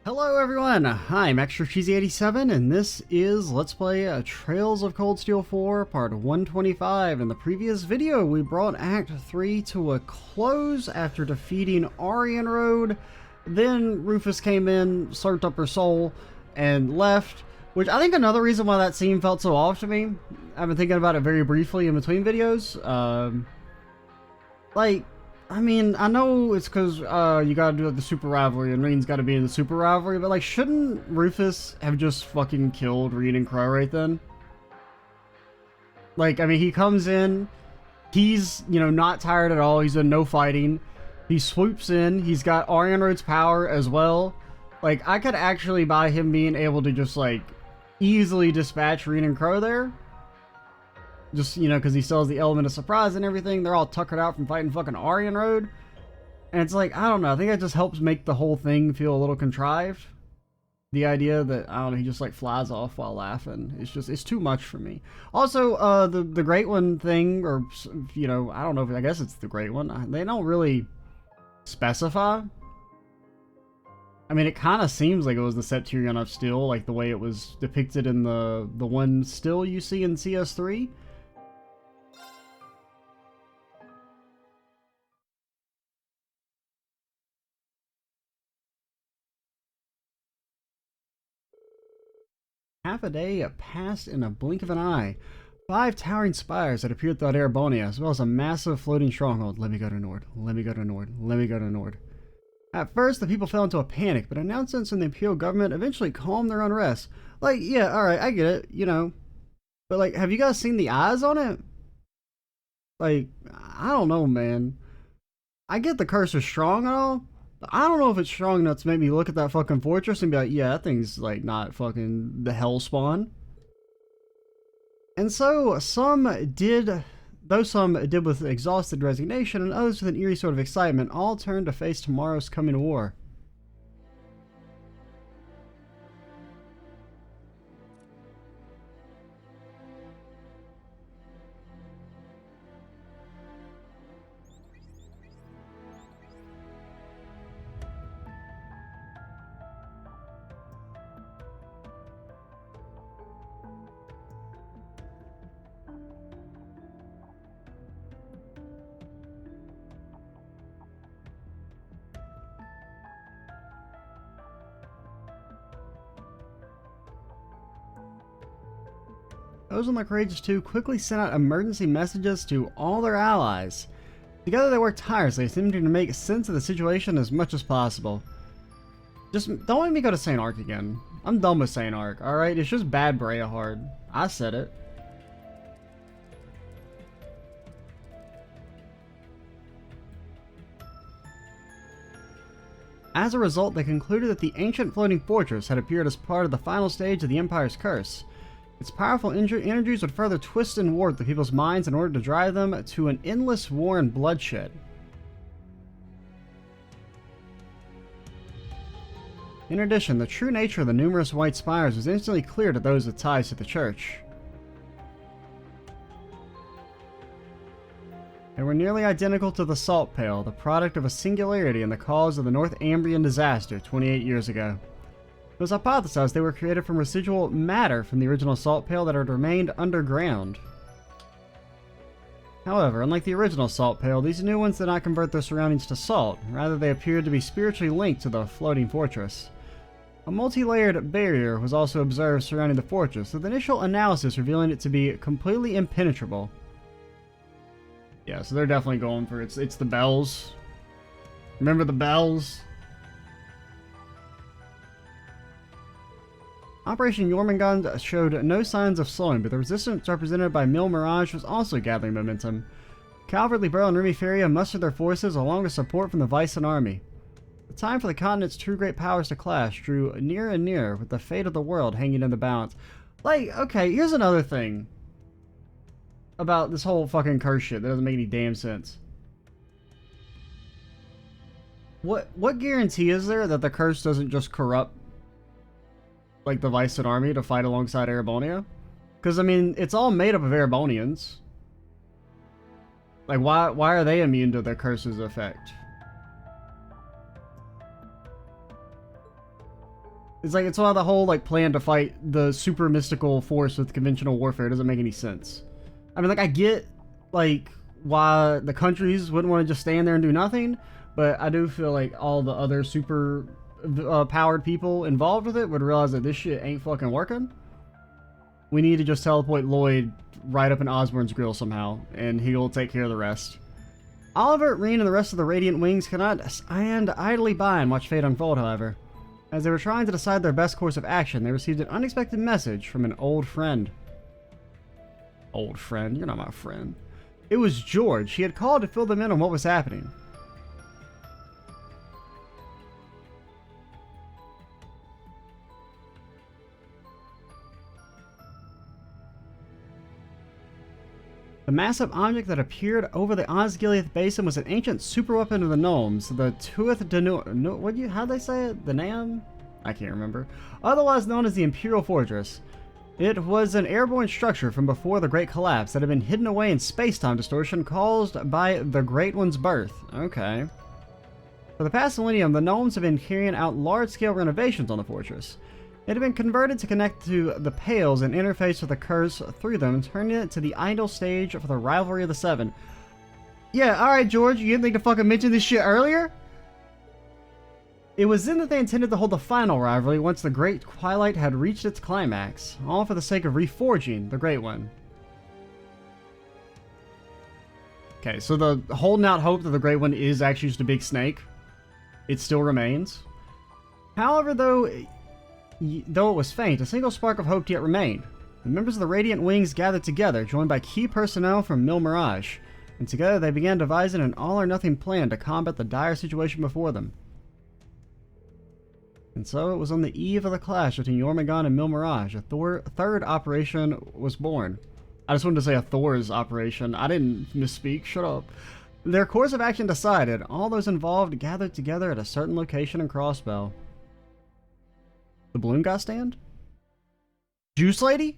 Hello everyone, I'm Extra Cheesy 87 and this is Let's Play Trails of Cold Steel 4 part 125. In the previous video we brought Act 3 to a close after defeating Arianrhod. Then Rufus came in, slurped up her soul, and left, which I think another reason why that scene felt so off to me. I've been thinking about it very briefly in between videos. I mean, I know it's because you gotta do the super rivalry and Rean's gotta be in the super rivalry, but like, shouldn't Rufus have just fucking killed Rean and Crow right then? Like, I mean, he comes in, he's, you know, not tired at all, he's in no fighting, he swoops in, he's got Arianrhod's power as well. Like, I could actually buy him being able to just, like, easily dispatch Rean and Crow there. Just, you know, because he still has the element of surprise and everything. They're all tuckered out from fighting fucking Arianrhod. And it's like, I don't know. I think that just helps make the whole thing feel a little contrived. The idea that, I don't know, he just like flies off while laughing. It's too much for me. Also, the Great One thing, or, you know, I don't know if, I guess it's the Great One. They don't really specify. I mean, it kind of seems like it was the Septurion of Steel, like the way it was depicted in the one still you see in CS3. Half a day passed in a blink of an eye. 5 towering spires had appeared throughout Erebonia, as well as a massive floating stronghold. Let me go to Nord. Let me go to Nord. Let me go to Nord. At first, the people fell into a panic, but announcements from the Imperial government eventually calmed their unrest. Like, yeah, alright, I get it, you know. But, like, have you guys seen the eyes on it? Like, I don't know, man. I get the curse is strong and all, I don't know if it's strong enough to make me look at that fucking fortress and be like, yeah, that thing's like not fucking the hell spawn. And so some did, though some did with exhausted resignation and others with an eerie sort of excitement, all turned to face tomorrow's coming war. Those on the Courageous 2 quickly sent out emergency messages to all their allies. Together they worked tirelessly, attempting to make sense of the situation as much as possible. Just don't make me go to St. Arc again. I'm done with St. Arc, alright? It's just bad Breahard. I said it. As a result, they concluded that the ancient floating fortress had appeared as part of the final stage of the Empire's curse. Its powerful energies would further twist and warp the people's minds in order to drive them to an endless war and bloodshed. In addition, the true nature of the numerous white spires was instantly clear to those with ties to the church. They were nearly identical to the Salt Pale, the product of a singularity and the cause of the Northumbrian disaster 28 years ago. It was hypothesized they were created from residual matter from the original Salt Pale that had remained underground. However, unlike the original Salt Pale, these new ones did not convert their surroundings to salt. Rather, they appeared to be spiritually linked to the floating fortress. A multi-layered barrier was also observed surrounding the fortress, with initial analysis revealing it to be completely impenetrable. Yeah, so they're definitely going for it. It's the bells. Remember the bells? Operation Jormungand showed no signs of slowing, but the resistance represented by Mil Mirage was also gathering momentum. Calvert, Liberal, and Remy Feria mustered their forces along with support from the Vicen army. The time for the continent's two great powers to clash drew nearer and nearer, with the fate of the world hanging in the balance. Like, okay, here's another thing about this whole fucking curse shit that doesn't make any damn sense. What guarantee is there that the curse doesn't just corrupt like the Vicen army to fight alongside Erebonia? Because I mean, it's all made up of Erebonians. Like, why are they immune to the curse's effect? It's like, it's why the whole, like, plan to fight the super mystical force with conventional warfare doesn't make any sense. I mean, like, I get, like, why the countries wouldn't want to just stand there and do nothing, but I do feel like all the other super powered people involved with it would realize that this shit ain't fucking working. We need to just teleport Lloyd right up in Osborne's grill somehow, and he'll take care of the rest. Oliver, Rean, and the rest of the Radiant Wings cannot stand idly by and watch fate unfold, however. As they were trying to decide their best course of action, they received an unexpected message from an old friend. Old friend? You're not my friend. It was George. He had called to fill them in on what was happening. The massive object that appeared over the Osgiliath Basin was an ancient superweapon of the gnomes, the Tuath Danu... No, how'd they say it? The Nam? I can't remember. Otherwise known as the Imperial Fortress. It was an airborne structure from before the Great Collapse that had been hidden away in space-time distortion caused by the Great One's birth. Okay. For the past millennium, the gnomes have been carrying out large-scale renovations on the fortress. It had been converted to connect to the Pales and interface with the curse through them, turning it to the idle stage for the rivalry of the Seven. Yeah, alright, George, you didn't think to fucking mention this shit earlier? It was then that they intended to hold the final rivalry once the Great Twilight had reached its climax, all for the sake of reforging the Great One. Okay, so the holding out hope that the Great One is actually just a big snake, it still remains. However, though it was faint, a single spark of hope yet remained. The members of the Radiant Wings gathered together, joined by key personnel from Mil Mirage, and together they began devising an all-or-nothing plan to combat the dire situation before them. And so it was on the eve of the clash between Jormungand and Mil Mirage, a third operation was born. I just wanted to say a Thor's operation. I didn't misspeak, shut up. Their course of action decided, all those involved gathered together at a certain location in Crossbell. The balloon guy stand? Juice lady?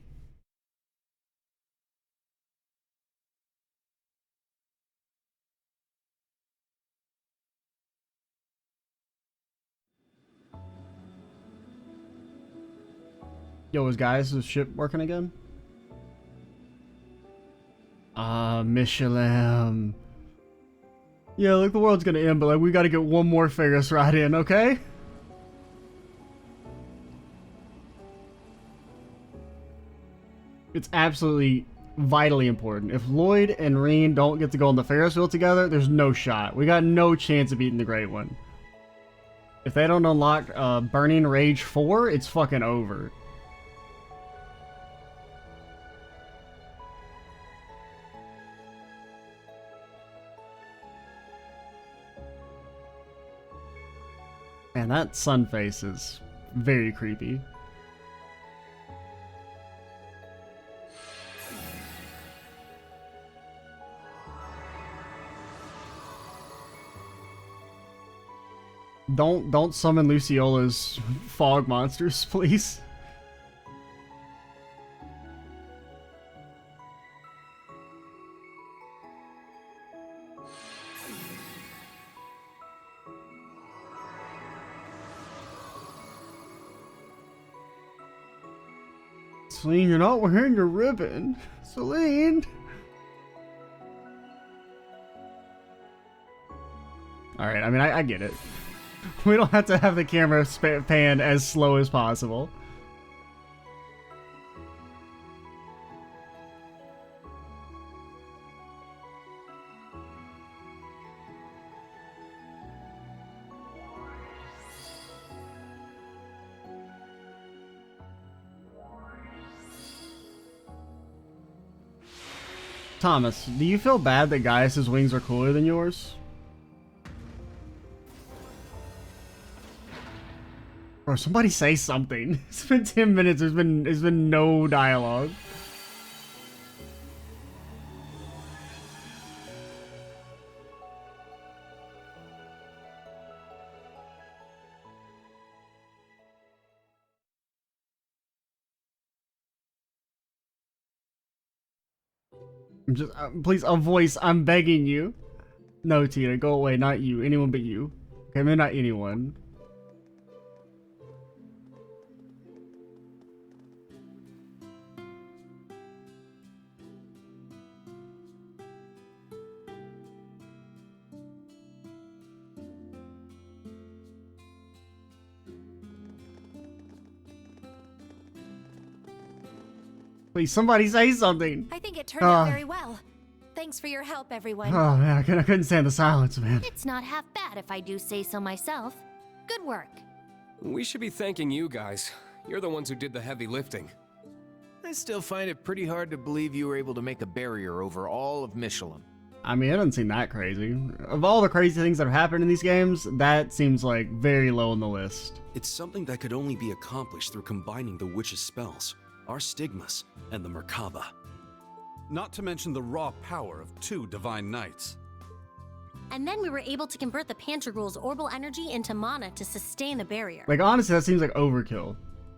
Yo, guys, is the ship working again? Michelin. Yeah, look, the world's gonna end, but like, we gotta get one more Ferris ride in, okay? It's absolutely vitally important. If Lloyd and Rean don't get to go on the Ferris wheel together, there's no shot. We got no chance of beating the Great One. If they don't unlock Burning Rage 4, it's fucking over. Man, that sun face is very creepy. Don't summon Luciola's fog monsters, please. Celine, you're not wearing your ribbon. Celine! Alright, I mean, I get it. We don't have to have the camera pan as slow as possible. Thomas, do you feel bad that Gaius's wings are cooler than yours? Bro, somebody say something. It's been 10 minutes, there's been no dialogue. I'm just, please, a voice, I'm begging you. No, Tina, go away, not you, anyone but you. Okay, maybe not anyone. Please, somebody say something. I think it turned out very well. Thanks for your help, everyone. Oh man, I couldn't stand the silence, man. It's not half bad if I do say so myself. Good work. We should be thanking you guys. You're the ones who did the heavy lifting. I still find it pretty hard to believe you were able to make a barrier over all of Milsam. I mean, it doesn't seem that crazy. Of all the crazy things that have happened in these games, that seems like very low on the list. It's something that could only be accomplished through combining the witch's spells, our stigmas, and the Merkaba. Not to mention the raw power of 2 divine knights. And then we were able to convert the Pantagruel's orbital energy into mana to sustain the barrier. Like, honestly, that seems like overkill.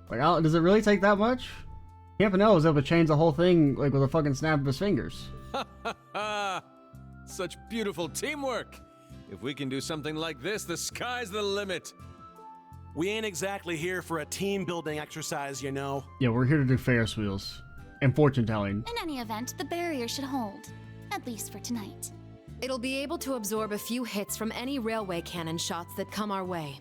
Like, does it really take that much? Campanella was able to change the whole thing, like, with a fucking snap of his fingers. Such beautiful teamwork! If we can do something like this, the sky's the limit! We ain't exactly here for a team-building exercise, you know. Yeah, we're here to do Ferris wheels. And fortune telling. In any event, the barrier should hold. At least for tonight. It'll be able to absorb a few hits from any railway cannon shots that come our way.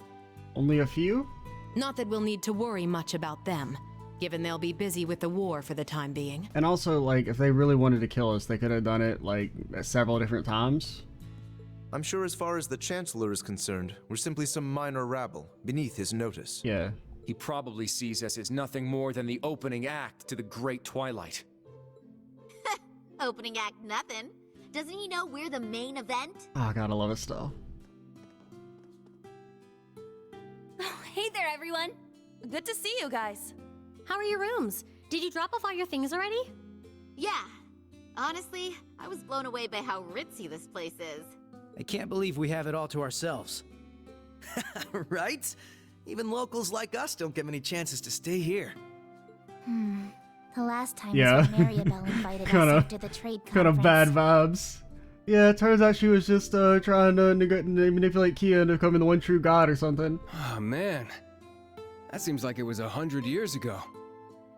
Only a few? Not that we'll need to worry much about them, given they'll be busy with the war for the time being. And also, like, if they really wanted to kill us, they could have done it, like, several different times. I'm sure as far as the Chancellor is concerned, we're simply some minor rabble, beneath his notice. Yeah. He probably sees us as nothing more than the opening act to the Great Twilight. Opening act nothing. Doesn't he know we're the main event? Oh, God, I love it still. Oh, hey there, everyone. Good to see you guys. How are your rooms? Did you drop off all your things already? Yeah. Honestly, I was blown away by how ritzy this place is. I can't believe we have it all to ourselves. Right? Even locals like us don't get many chances to stay here. The last time Yeah. was when Maribel invited us after the trade conference. Kind of bad vibes. Yeah, it turns out she was just trying to manipulate Kia to become the one true god or something. Oh man, that seems like it was 100 years ago.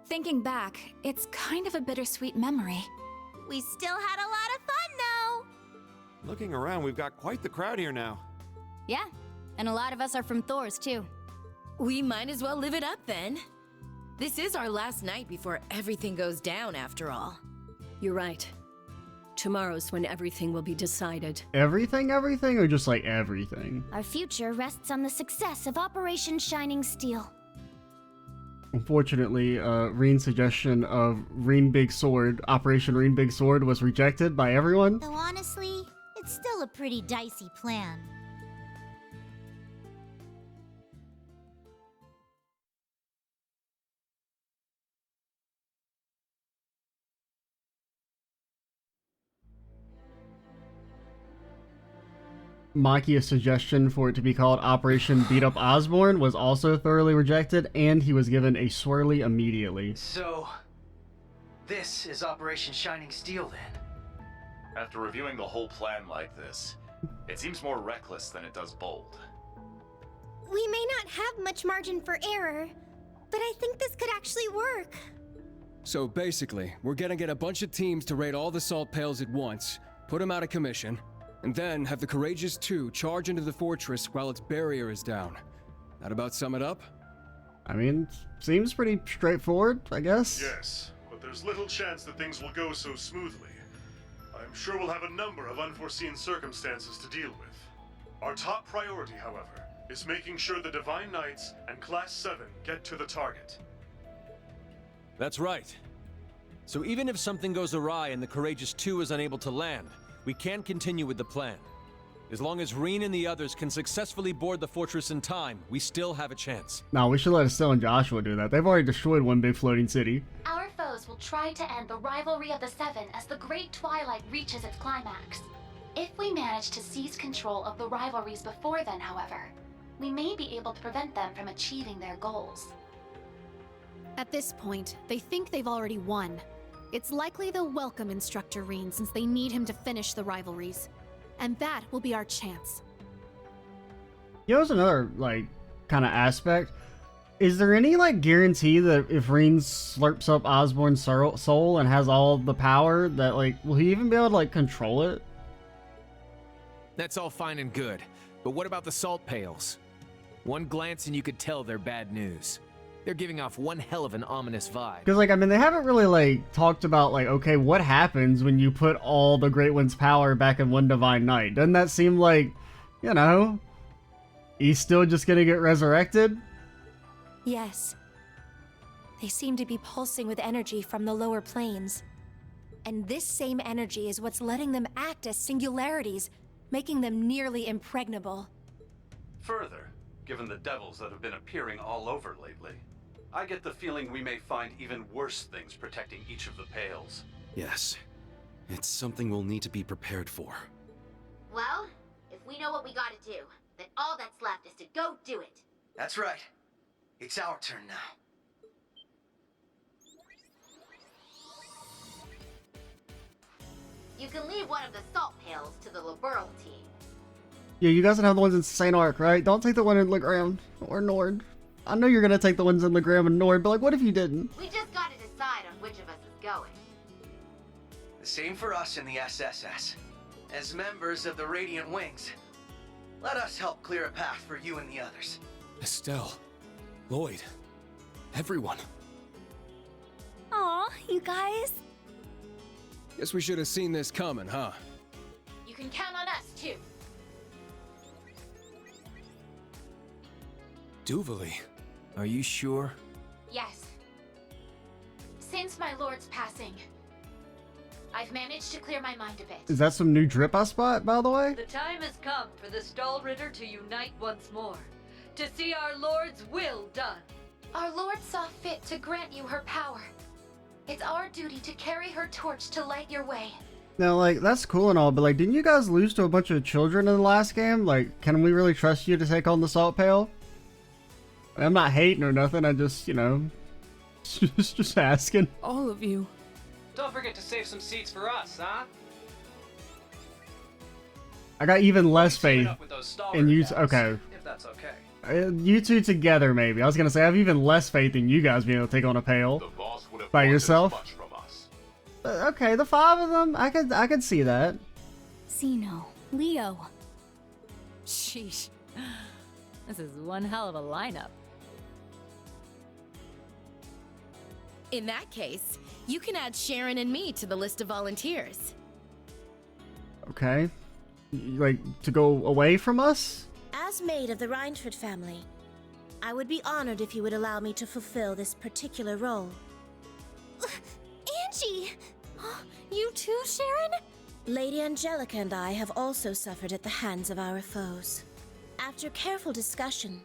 Thinking back, it's kind of a bittersweet memory. We still had a lot of fun, though. Looking around, we've got quite the crowd here now. Yeah, and a lot of us are from Thor's, too. We might as well live it up then. This is our last night before everything goes down, after all. You're right. Tomorrow's when everything will be decided. Everything, or just like everything? Our future rests on the success of Operation Shining Steel. Unfortunately, Rean's suggestion of Rean Big Sword, Operation Rean Big Sword, was rejected by everyone. Though honestly, it's still a pretty dicey plan. Makia's suggestion for it to be called Operation Beat Up Osborne was also thoroughly rejected, and he was given a swirly immediately. So, this is Operation Shining Steel then? After reviewing the whole plan like this, it seems more reckless than it does bold. We may not have much margin for error, but I think this could actually work. So basically, we're gonna get a bunch of teams to raid all the salt pails at once, put them out of commission, and then have the Courageous Two charge into the fortress while its barrier is down. That about sum it up? I mean, seems pretty straightforward, I guess. Yes, but there's little chance that things will go so smoothly. I'm sure we'll have a number of unforeseen circumstances to deal with. Our top priority, however, is making sure the Divine Knights and Class 7 get to the target. That's right. So even if something goes awry and the Courageous Two is unable to land, we can continue with the plan. As long as Rean and the others can successfully board the fortress in time, we still have a chance. No, we should let Estelle and Joshua do that. They've already destroyed one big floating city. Our foes will try to end the rivalry of the Seven as the Great Twilight reaches its climax. If we manage to seize control of the rivalries before then, however, we may be able to prevent them from achieving their goals. At this point, they think they've already won. It's likely they'll welcome Instructor Rean since they need him to finish the rivalries. And that will be our chance. Here's another, like, kind of aspect. Is there any, like, guarantee that if Rean slurps up Osborne's soul and has all the power, that, like, will he even be able to, like, control it? That's all fine and good, but what about the salt pails? One glance and you could tell they're bad news. They're giving off one hell of an ominous vibe. Because, like, I mean, they haven't really, like, talked about, like, okay, what happens when you put all the Great One's power back in one Divine Knight? Doesn't that seem like, you know, he's still just gonna get resurrected? Yes. They seem to be pulsing with energy from the lower planes. And this same energy is what's letting them act as singularities, making them nearly impregnable. Further, given the devils that have been appearing all over lately, I get the feeling we may find even worse things protecting each of the Pales. Yes. It's something we'll need to be prepared for. Well, if we know what we gotta do, then all that's left is to go do it. That's right. It's our turn now. You can leave one of the salt pails to the Liberal team. Yeah, you guys don't have the ones in St. Arc, right? Don't take the one in Legram or Nord. I know you're gonna take the ones in Legram and Nord, but like, what if you didn't? We just gotta decide on which of us is going. The same for us in the SSS. As members of the Radiant Wings, let us help clear a path for you and the others. Estelle, Lloyd, everyone. Aw, you guys. Guess we should have seen this coming, huh? You can count on us, too. Duvali, are you sure? Yes. Since my lord's passing, I've managed to clear my mind a bit. Is that some new drip I spot, by the way? The time has come for the Stahlritter to unite once more, to see our Lord's will done. Our lord saw fit to grant you her power. It's our duty to carry her torch to light your way. Now, like, that's cool and all, but like, didn't you guys lose to a bunch of children in the last game? Like, can we really trust you to take on the Salt Pail? I'm not hating or nothing, I just, you know, just asking. All of you. Don't forget to save some seats for us, huh? I got even less faith in you. If Okay. that's okay. You two together, maybe. I was gonna say, I have even less faith in you guys being able to take on a Pail by yourself. Okay, the 5 of them, I could see that. Zeno, Leo. Sheesh. This is one hell of a lineup. In that case, you can add Sharon and me to the list of volunteers. Okay. Like, to go away from us? As maid of the Arianrhod family, I would be honored if you would allow me to fulfill this particular role. Angie! You too, Sharon? Lady Angelica and I have also suffered at the hands of our foes. After careful discussion,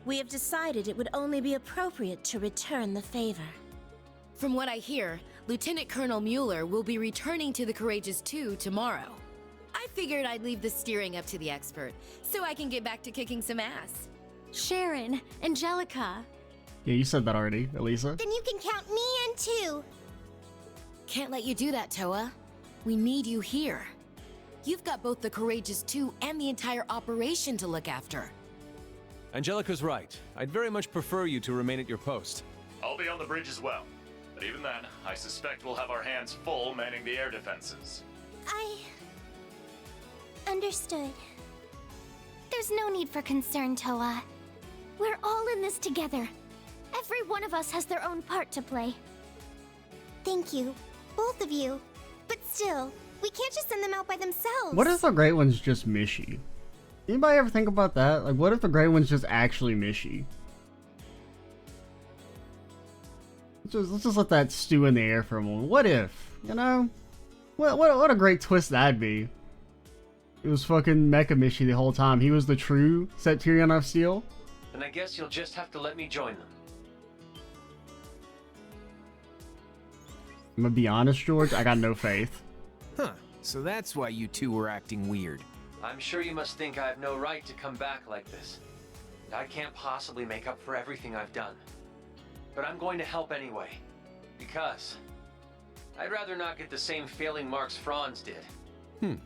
we have decided it would only be appropriate to return the favor. From what I hear, Lieutenant Colonel Mueller will be returning to the Courageous 2 tomorrow. I figured I'd leave the steering up to the expert, so I can get back to kicking some ass. Sharon, Angelica. Yeah, you said that already, Elisa. Then you can count me in too. Can't let you do that, Toa. We need you here. You've got both the Courageous 2 and the entire operation to look after. Angelica's right. I'd very much prefer you to remain at your post. I'll be on the bridge as well. But even then, I suspect we'll have our hands full manning the air defenses. Understood. There's no need for concern, Toa. We're all in this together. Every one of us has their own part to play. Thank you, both of you. But still, we can't just send them out by themselves. What if the Great Ones just miss you? Anybody ever think about that? Like, what if the Great Ones just actually miss you? Let's just let that stew in the air for a moment. What if, you know? What a great twist that'd be. It was fucking Mecha Mishi the whole time. He was the true Septirion of Steel. Then I guess you'll just have to let me join them. I'm gonna be honest, George, I got no faith. Huh, so that's why you two were acting weird. I'm sure you must think I have no right to come back like this. I can't possibly make up for everything I've done. But I'm going to help anyway. Because I'd rather not get the same failing marks Franz did.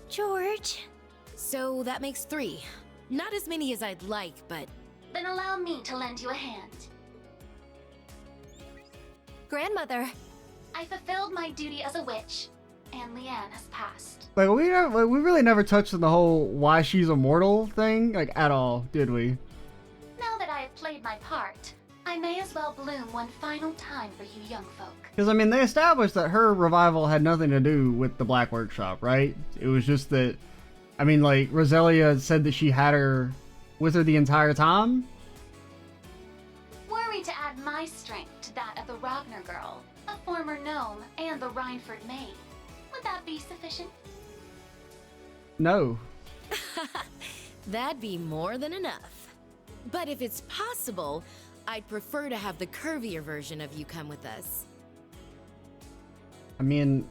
George? So that makes 3. Not as many as I'd like, but... Then allow me to lend you a hand. Grandmother. I fulfilled my duty as a witch, and Leanne has passed. Like, we really never touched on the whole why she's immortal thing, like, at all, did we? Now that I have played my part, I may as well bloom one final time for you young folk. Because, I mean, they established that her revival had nothing to do with the Black Workshop, right? It was just that, I mean, like, Roselia said that she had her with her the entire time. Were we to add my strength to that of the Ragnar girl, a former gnome, and the Rhineford maid, would that be sufficient? No. That'd be more than enough. But if it's possible, I'd prefer to have the curvier version of you come with us. I mean,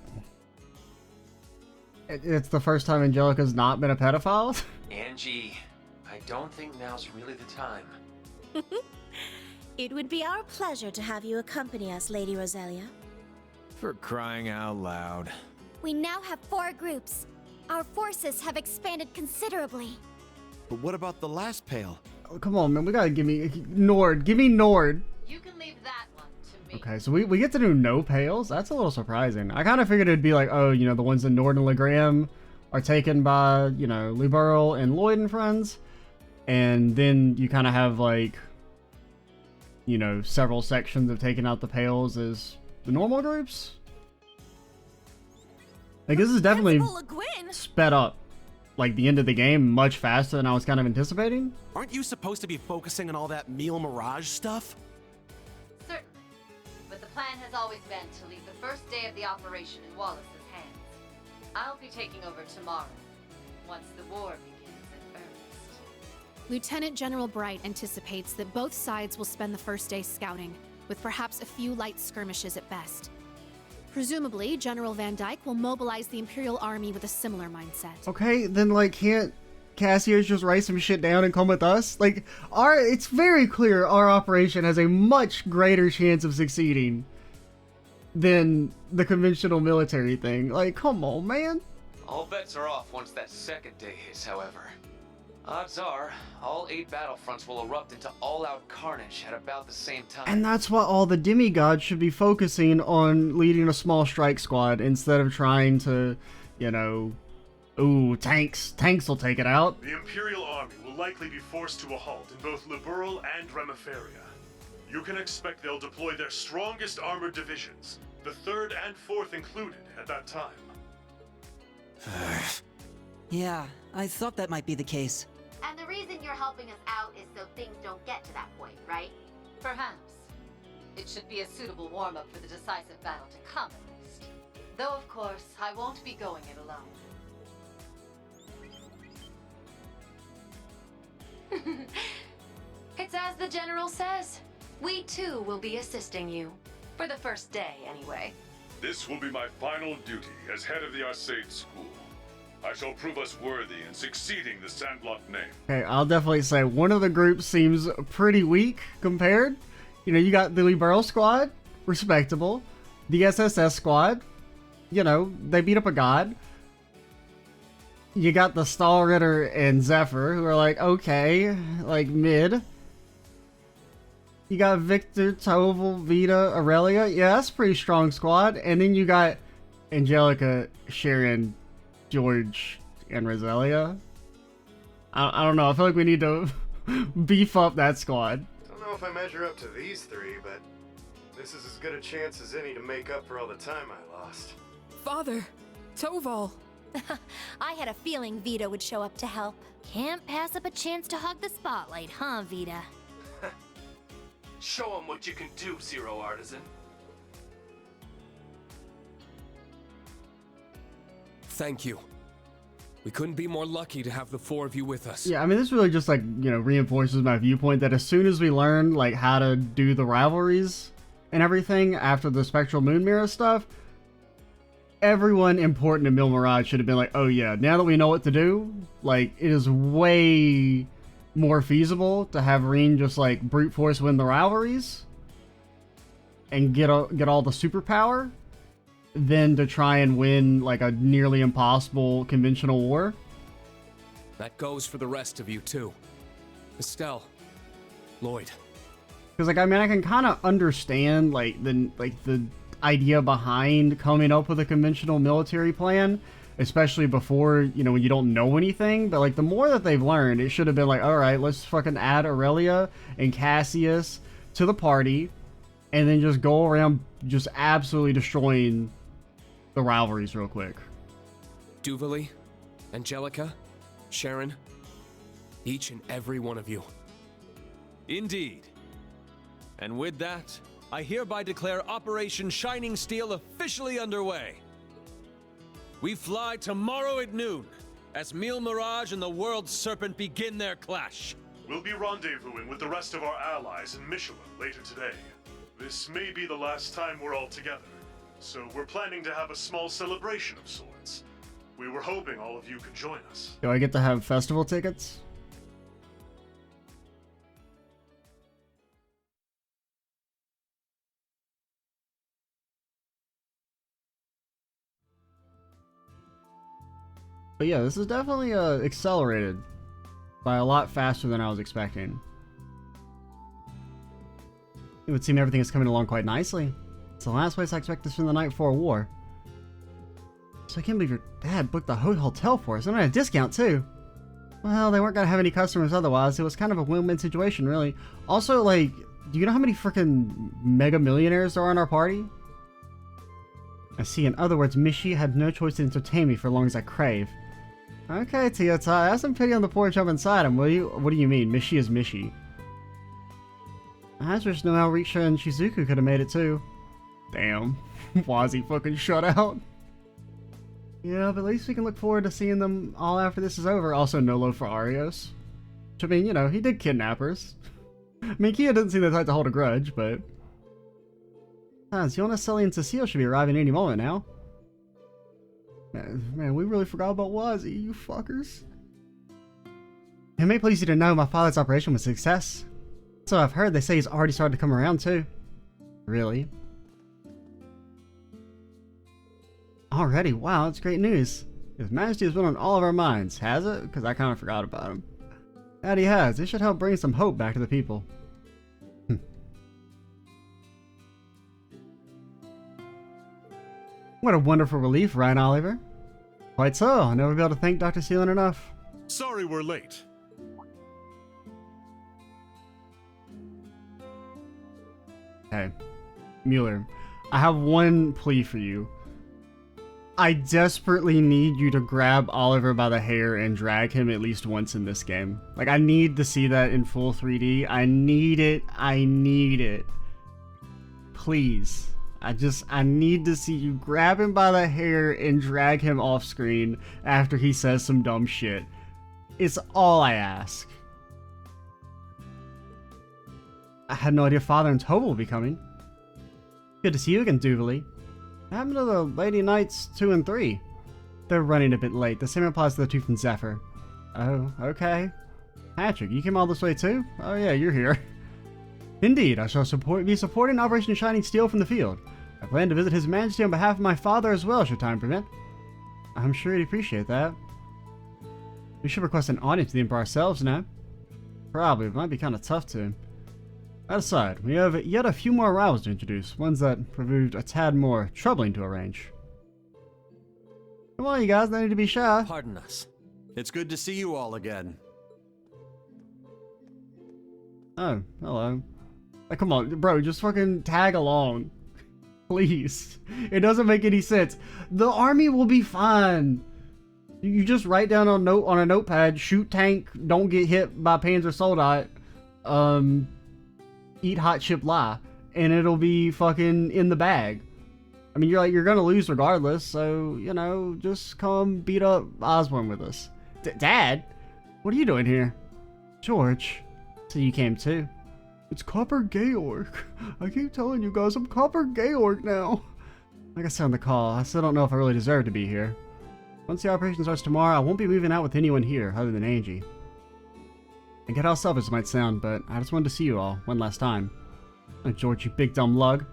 it's the first time Angelica's not been a pedophile. Angie, I don't think now's really the time. It would be our pleasure to have you accompany us, Lady Roselia. For crying out loud. We now have 4 groups. Our forces have expanded considerably. But what about the last pail? Oh, come on, man. We gotta give me Nord. Give me Nord. You can leave that one to me. Okay, so we get to do no pails? That's a little surprising. I kind of figured it'd be like, oh, you know, the ones in Nord and Legram are taken by, you know, Luburl and Lloyd and friends. And then you kind of have, like, you know, several sections of taking out the pails as the normal groups. Like, this is definitely sped up, like, the end of the game much faster than I was kind of anticipating. Aren't you supposed to be focusing on all that meal mirage stuff? Certainly. But the plan has always been to leave the first day of the operation in Wallace's hands. I'll be taking over tomorrow, once the war begins in earnest. Lieutenant General Bright anticipates that both sides will spend the first day scouting, with perhaps a few light skirmishes at best. Presumably, General Van Dyke will mobilize the Imperial Army with a similar mindset. Okay, then, like, can't Cassius just write some shit down and come with us? Like, it's very clear our operation has a much greater chance of succeeding than the conventional military thing. Like, come on, man. All bets are off once that second day hits, however. Odds are, all 8 battlefronts will erupt into all-out carnage at about the same time. And that's why all the demigods should be focusing on leading a small strike squad instead of trying to, you know, ooh, tanks will take it out. The Imperial Army will likely be forced to a halt in both Liberl and Remiferia. You can expect they'll deploy their strongest armored divisions, the 3rd and 4th included, at that time. Yeah, I thought that might be the case. And the reason you're helping us out is so things don't get to that point, right? Perhaps. It should be a suitable warm-up for the decisive battle to come, at least. Though, of course, I won't be going it alone. It's as the General says. We too will be assisting you. For the first day, anyway. This will be my final duty as head of the Arcade School. I shall prove us worthy in succeeding the Sandblock name. Okay, I'll definitely say one of the groups seems pretty weak compared. You know, you got the Liberal squad, respectable. The SSS squad, you know, they beat up a god. You got the Stahlritter and Zephyr, who are like, okay, like mid. You got Victor, Toval, Vita, Aurelia. Yeah, that's a pretty strong squad. And then you got Angelica, Sharon, George, and Roselia. I don't know. I feel like we need to beef up that squad. I don't know if I measure up to these 3, but this is as good a chance as any to make up for all the time I lost. Father, Toval. I had a feeling Vita would show up to help. Can't pass up a chance to hog the spotlight, huh, Vita? Show 'em what you can do, Zero Artisan. Thank you. We couldn't be more lucky to have the 4 of you with us. Yeah, I mean, this really just, like, you know, reinforces my viewpoint that as soon as we learn, like, how to do the rivalries and everything after the Spectral Moon Mirror stuff, everyone important in Mil Mirage should have been like, oh yeah, now that we know what to do, like, it is way more feasible to have Rean just, like, brute force win the rivalries and get all the superpower than to try and win, like, a nearly impossible conventional war. That goes for the rest of you, too. Estelle. Lloyd. Because, like, I mean, I can kind of understand, like, the idea behind coming up with a conventional military plan, especially before, you know, when you don't know anything. But, like, the more that they've learned, it should have been like, all right, let's fucking add Aurelia and Cassius to the party, and then just go around just absolutely destroying the rivalries real quick. Duvalie, Angelica, Sharon, each and every one of you. Indeed. And with that, I hereby declare Operation Shining Steel officially underway. We fly tomorrow at noon, as Mil Mirage and the World Serpent begin their clash. We'll be rendezvousing with the rest of our allies in Mishua later today. This may be the last time we're all together, so we're planning to have a small celebration of sorts. We were hoping all of you could join us. Do I get to have festival tickets? But yeah, this is definitely accelerated by a lot faster than I was expecting. It would seem everything is coming along quite nicely. It's the last place I expect this from the night before war. So I can't believe your dad booked the hotel for us, and at a discount too. Well, they weren't gonna have any customers otherwise. It was kind of a win-win situation, really. Also, like, do you know how many freaking mega millionaires there are in our party? I see. In other words, Mishi had no choice to entertain me for as long as I crave. Okay, Tiotai, have some pity on the poor chump inside him, will you? What do you mean? Mishi is Mishi. I just know how Riksha and Shizuku could have made it too. Damn. Why is he fucking shut out? Yeah, but at least we can look forward to seeing them all after this is over. Also, Nolo for Arios. Which, I mean, you know, he did kidnappers. I mean, Kia doesn't seem the type to hold a grudge, but... Yona, Sully, and Cecile should be arriving any moment now. Man, we really forgot about Wazzy, you fuckers. It may please you to know my father's operation was a success. So I've heard. They say he's already started to come around too. Really? Already? Wow, that's great news. His Majesty has been on all of our minds, has it? Because I kind of forgot about him. That he has. It should help bring some hope back to the people. What a wonderful relief, Ryan Oliver. Quite so. I'll never be able to thank Dr. Seelan enough. Sorry we're late. Hey, Mueller, I have one plea for you. I desperately need you to grab Oliver by the hair and drag him at least once in this game. Like, I need to see that in full 3D. I need it. I need it. Please. I need to see you grab him by the hair and drag him off screen after he says some dumb shit. It's all I ask. I had no idea Father and Tova will be coming. Good to see you again, Duvalie. What happened to the Lady Knights 2 and 3? They're running a bit late. The same applies to the 2 from Zephyr. Oh, okay. Patrick, you came all this way too? Oh yeah, you're here. Indeed, I shall be supporting Operation Shining Steel from the field. I plan to visit His Majesty on behalf of my father as well, should time permit. I'm sure he'd appreciate that. We should request an audience with the Emperor ourselves now. Probably, it might be kind of tough to. That aside, we have yet a few more arrivals to introduce, ones that proved a tad more troubling to arrange. Come on, you guys, no need to be shy. Pardon us. It's good to see you all again. Oh, hello. Like, come on, bro, just fucking tag along. Please. It doesn't make any sense. The army will be fine. You just write down on a notepad, shoot tank, don't get hit by Panzer Soldat, eat hot chip lie, and it'll be fucking in the bag. I mean, you're gonna lose regardless, so, you know, just come beat up Osborne with us. Dad? What are you doing here? George. So you came too. It's Copper Georg. I keep telling you guys I'm Copper Georg now. Like I said on the call, I still don't know if I really deserve to be here. Once the operation starts tomorrow, I won't be moving out with anyone here other than Angie. And get how selfish it might sound, but I just wanted to see you all one last time. Oh, George, you big dumb lug.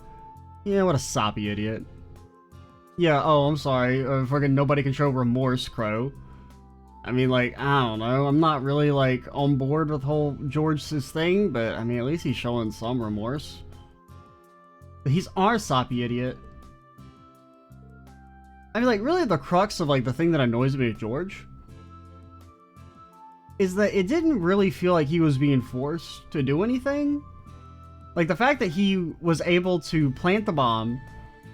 Yeah, what a soppy idiot. Yeah, oh, I'm sorry. Fucking nobody can show remorse, Crow. I mean, like, I don't know. I'm not really, like, on board with whole George's thing, but, I mean, at least he's showing some remorse. But he's our soppy idiot. I mean, like, really the crux of, like, the thing that annoys me with George is that it didn't really feel like he was being forced to do anything. Like, the fact that he was able to plant the bomb,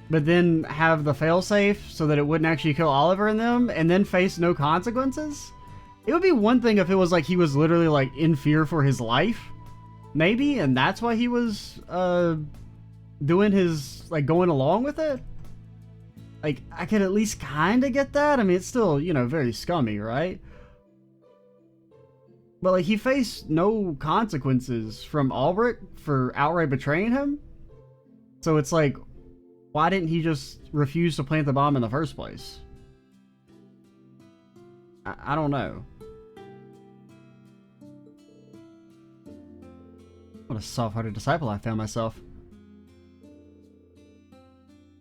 but then have the failsafe so that it wouldn't actually kill Oliver and them, and then face no consequences? It would be one thing if it was like he was literally like in fear for his life, maybe, and that's why he was doing his, like, going along with it. Like, I could at least kind of get that. I mean, it's still, you know, very scummy, right? But, like, he faced no consequences from Albrecht for outright betraying him. So it's like, why didn't he just refuse to plant the bomb in the first place? I don't know. What a soft-hearted disciple I found myself.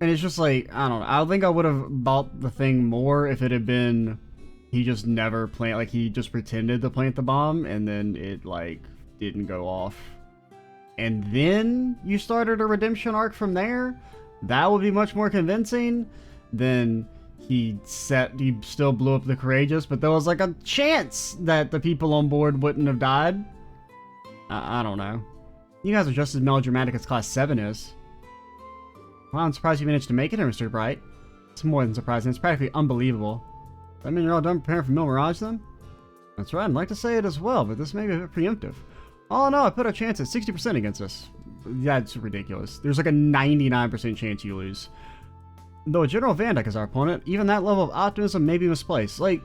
And it's just like, I don't know. I think I would have bought the thing more if it had been he just never plant, like he just pretended to plant the bomb and then it like didn't go off. And then you started a redemption arc from there. That would be much more convincing than he still blew up the Courageous, but there was like a chance that the people on board wouldn't have died. I don't know. You guys are just as melodramatic as Class 7 is. Well, I'm surprised you managed to make it, Mr. Bright. It's more than surprising. It's practically unbelievable. I mean, you're all done preparing for Mil Mirage, then? That's right. I'd like to say it as well, but this may be a bit preemptive. All in all, I put a chance at 60% against us. That's ridiculous. There's like a 99% chance you lose. Though General Van Dyke is our opponent, even that level of optimism may be misplaced. Like,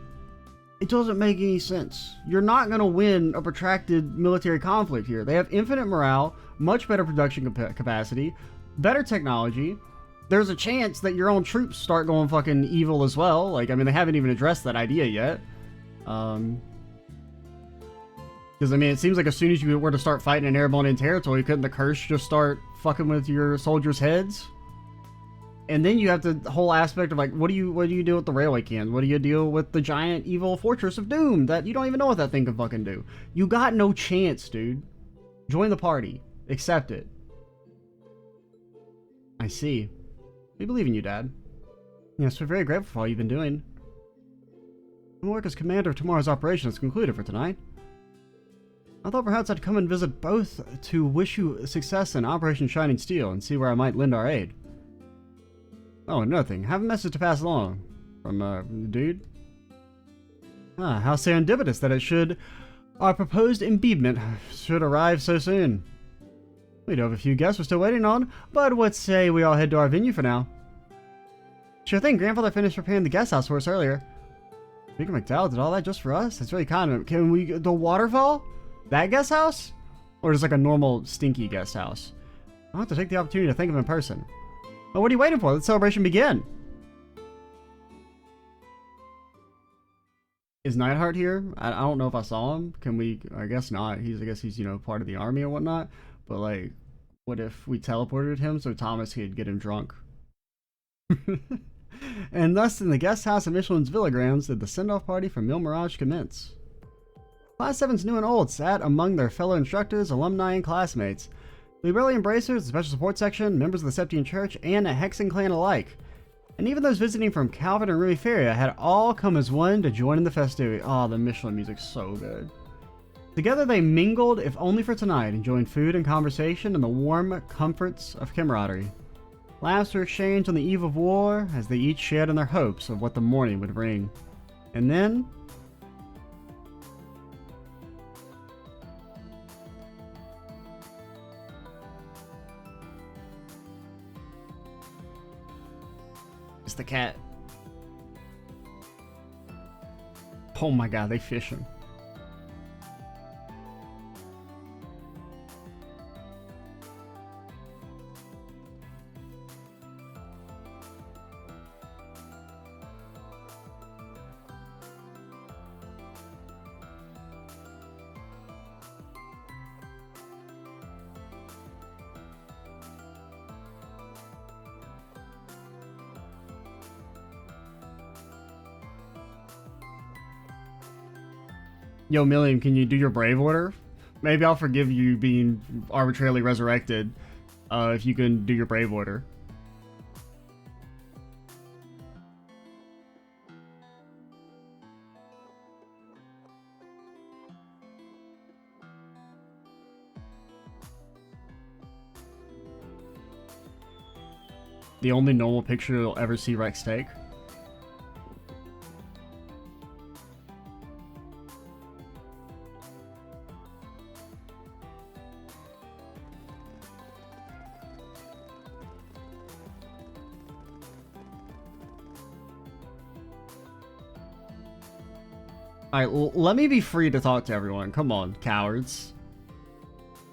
it doesn't make any sense. You're not going to win a protracted military conflict here. They have infinite morale, much better production capacity, better technology. There's a chance that your own troops start going fucking evil as well. Like, I mean, they haven't even addressed that idea yet. Because, I mean, it seems like as soon as you were to start fighting an airborne territory, couldn't the curse just start fucking with your soldiers' heads? And then you have the whole aspect of, like, what do you do with the railway can? What do you deal with the giant evil Fortress of Doom that you don't even know what that thing can fucking do? You got no chance, dude. Join the party. Accept it. I see. We believe in you, Dad. Yes, we're very grateful for all you've been doing. My work as commander of tomorrow's operation is concluded for tonight. I thought perhaps I'd come and visit both to wish you success in Operation Shining Steel and see where I might lend our aid. Oh, another thing. I have a message to pass along from, the dude. Ah, how serendipitous that our proposed imbibement should arrive so soon. We do have a few guests we're still waiting on, but what say we all head to our venue for now? Sure thing, Grandfather finished preparing the guest house for us earlier. Speaker McDowell did all that just for us? That's really kind of him. Can we, the waterfall? That guest house? Or just like a normal stinky guest house? I'll have to take the opportunity to thank him in person. Well, what are you waiting for? Let the celebration begin. Is Neidhart here? I don't know if I saw him. Can we? I guess not. I guess he's, you know, part of the army or whatnot. But, like, what if we teleported him so Thomas could get him drunk? And thus, in the guest house of Michelin's Villa grounds, did the send-off party for Mil Mirage commence. Class 7's new and old sat among their fellow instructors, alumni, and classmates. The Rebellion Embracers, the Special Support Section, members of the Septian Church, and a Hexen clan alike. And even those visiting from Calvin and Rumiferia had all come as one to join in the festivity. Oh, the Michelin music's so good. Together they mingled, if only for tonight, enjoying food and conversation and the warm comforts of camaraderie. Laughs were exchanged on the eve of war as they each shared in their hopes of what the morning would bring. And then... it's the cat. Oh my god, they fish him. Yo, Milliam, can you do your brave order? Maybe I'll forgive you being arbitrarily resurrected if you can do your brave order. the only normal picture you'll ever see Rex take. Alright, let me be free to talk to everyone. Come on, cowards.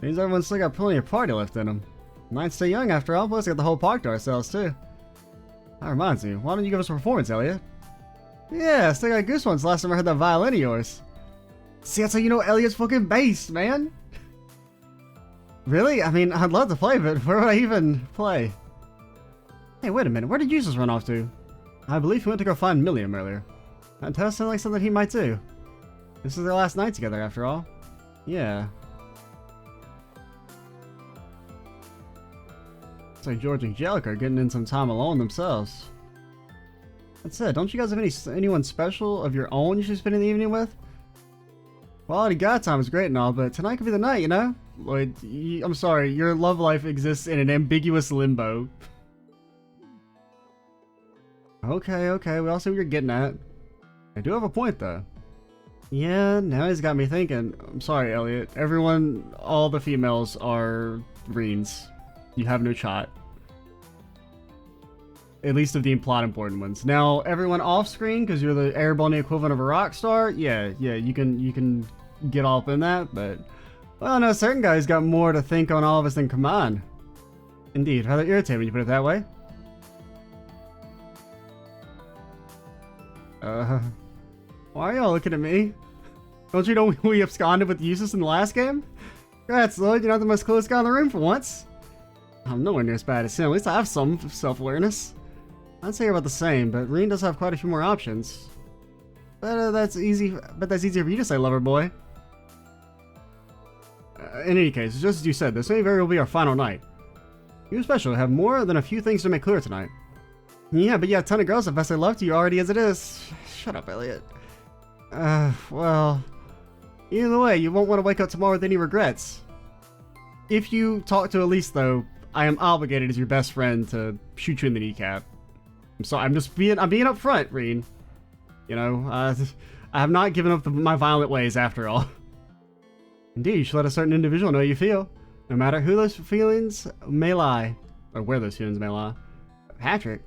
Means everyone's still got plenty of party left in them. Might stay young after all, plus we got the whole park to ourselves too. That reminds me, why don't you give us a performance, Elliot? Yeah, still got goosebumps last time I heard that violin of yours. See, that's how you know Elliot's fucking based, man! Really? I mean, I'd love to play, but where would I even play? Hey, wait a minute, where did you just run off to? I believe he went to go find Milsam earlier. That does sound like something he might do. This is their last night together, after all. Yeah. It's like George and Angelica are getting in some time alone themselves. That said, don't you guys have anyone special of your own you should spend the evening with? Quality God time is great and all, but tonight could be the night, you know? Lloyd, I'm sorry, your love life exists in an ambiguous limbo. Okay, we all see what you're getting at. I do have a point, though. Yeah, now he's got me thinking. I'm sorry, Elliot. Everyone, all the females are Reans. You have no shot. At least of the plot important ones. Now, everyone off screen, because you're the airbony equivalent of a rock star, yeah, you can get all up in that, but... Well, no, certain guys got more to think on all of us than come on. Indeed, rather irritating when you put it that way. Why are y'all looking at me? Don't you know we absconded with Eustace in the last game? Congrats, Lloyd, you're not the most close guy in the room for once. I'm nowhere near as bad as him, at least I have some self-awareness. I'd say you're about the same, but Rean does have quite a few more options. But that's easier for you to say, lover boy. In any case, just as you said, this may very well be our final night. You especially have more than a few things to make clear tonight. Yeah, but you have a ton of girls that best their love to you already as it is. Shut up, Elliot. Well... Either way, you won't want to wake up tomorrow with any regrets. If you talk to Elise, though, I am obligated as your best friend to shoot you in the kneecap. I'm sorry, I'm being upfront, Rean. You know, I have not given up my violent ways after all. Indeed, you should let a certain individual know how you feel, no matter who those feelings may lie, or where those feelings may lie. Patrick?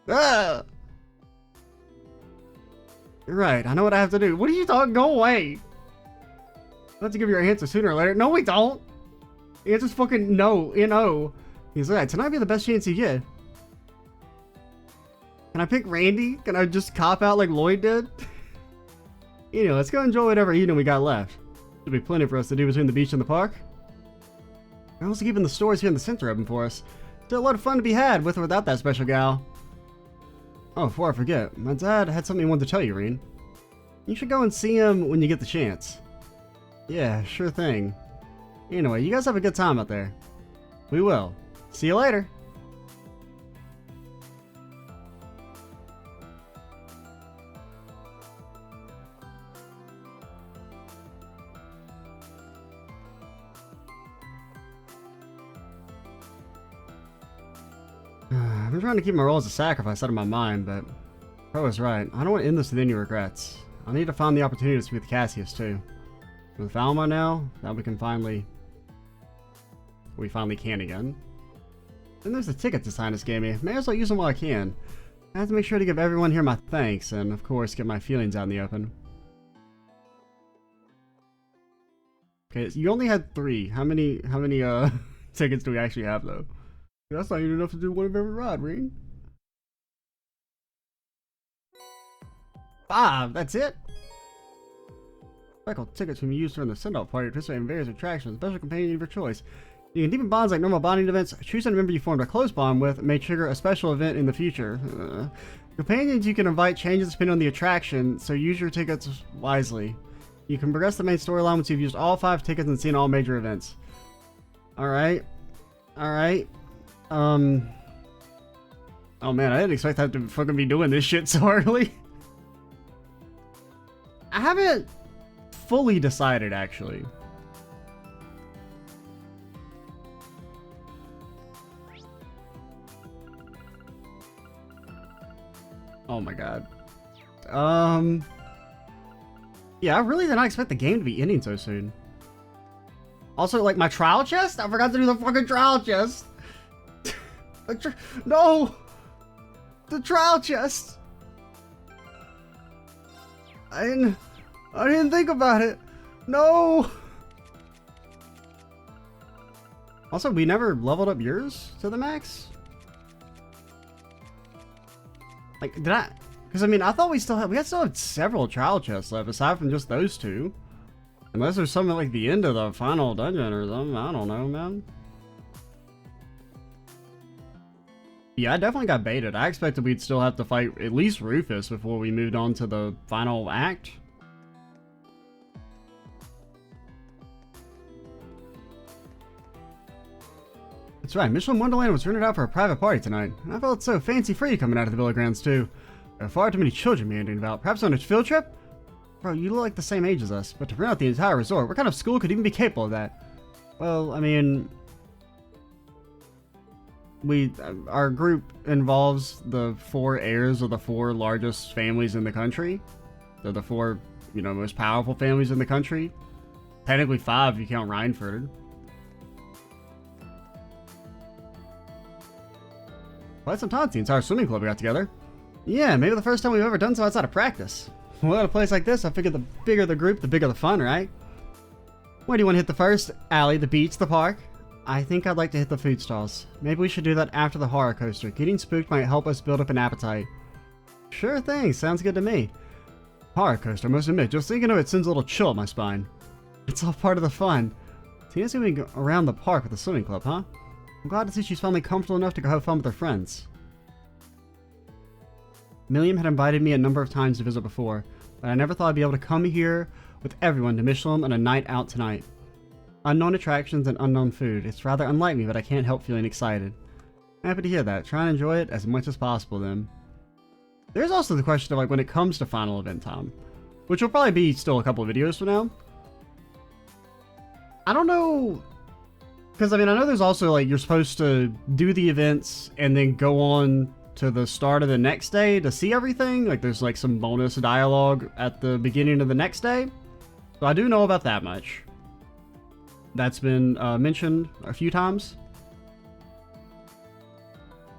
Ah! You're right, I know what I have to do. What are you talking? Go away! I have to give your answer sooner or later. No, we don't! The answer's fucking no, N-O. He's right, tonight be the best chance you get. Can I pick Randy? Can I just cop out like Lloyd did? You know, let's go enjoy whatever evening we got left. There'll be plenty for us to do between the beach and the park. We're also keeping the stores here in the center open for us. Still a lot of fun to be had with or without that special gal. Oh, before I forget, my dad had something he wanted to tell you, Rean. You should go and see him when you get the chance. Yeah, sure thing. Anyway, you guys have a good time out there. We will. See you later. I've been trying to keep my role as a sacrifice out of my mind, but Pro is right. I don't want to end this with any regrets. I need to find the opportunity to speak with Cassius too. With Valma now, that we finally can again. Then there's the tickets this Highness gave me. May as well use them while I can. I have to make sure to give everyone here my thanks, and of course get my feelings out in the open. Okay, so you only had 3. How many tickets do we actually have though? That's not even enough to do one of every ride, Rean. 5, that's it? Speckled tickets can be used during the send-off party to participate in various attractions, special companion of your choice. You can deepen bonds like normal bonding events. Choose a member you formed a close bond with may trigger a special event in the future. Companions you can invite changes depending on the attraction, so use your tickets wisely. You can progress the main storyline once you've used all 5 tickets and seen all major events. Alright. Alright. Oh man, I didn't expect to have to fucking be doing this shit so early. I haven't fully decided, actually. Oh my god. Yeah, I really did not expect the game to be ending so soon. Also, like, my trial chest? I forgot to do the fucking trial chest. No! The trial chest! I didn't think about it. No! Also, we never leveled up yours to the max? Like, did I? Because, I mean, I thought we still had several trial chests left, aside from just those two. Unless there's something like the end of the final dungeon or something. I don't know, man. Yeah, I definitely got baited. I expected we'd still have to fight at least Rufus before we moved on to the final act. That's right, Michelin Wonderland was rented out for a private party tonight. And I felt so fancy-free coming out of the Villa Grands, too. There are far too many children meandering about. Perhaps on a field trip? Bro, you look like the same age as us, but to rent out the entire resort, what kind of school could even be capable of that? Well, I mean... our group involves the 4 heirs of the 4 largest families in the country. They're the 4, you know, most powerful families in the country. Technically 5 if you count Reinford. Quite some time since our swimming club got together. Yeah, maybe the first time we've ever done so outside of practice. Well, at a place like this, I figured the bigger the group, the bigger the fun, right? Where do you want to hit the first? Alley, the beach, the park? I think I'd like to hit the food stalls. Maybe we should do that after the horror coaster. Getting spooked might help us build up an appetite. Sure thing, sounds good to me. Horror coaster, I must admit, just thinking of it sends a little chill up my spine. It's all part of the fun. Tina's gonna be around the park with the swimming club, huh? I'm glad to see she's finally comfortable enough to go have fun with her friends. Milsam had invited me a number of times to visit before, but I never thought I'd be able to come here with everyone to Milsam on a night out tonight. Unknown attractions and unknown food. It's rather unlike me, but I can't help feeling excited. Happy to hear that. Try and enjoy it as much as possible then. There's also the question of, like, when it comes to final event time, which will probably be still a couple of videos from now. I don't know, because I mean, I know there's also, like, you're supposed to do the events and then go on to the start of the next day to see everything. Like, there's like some bonus dialogue at the beginning of the next day. So I do know about that much. That's been mentioned a few times.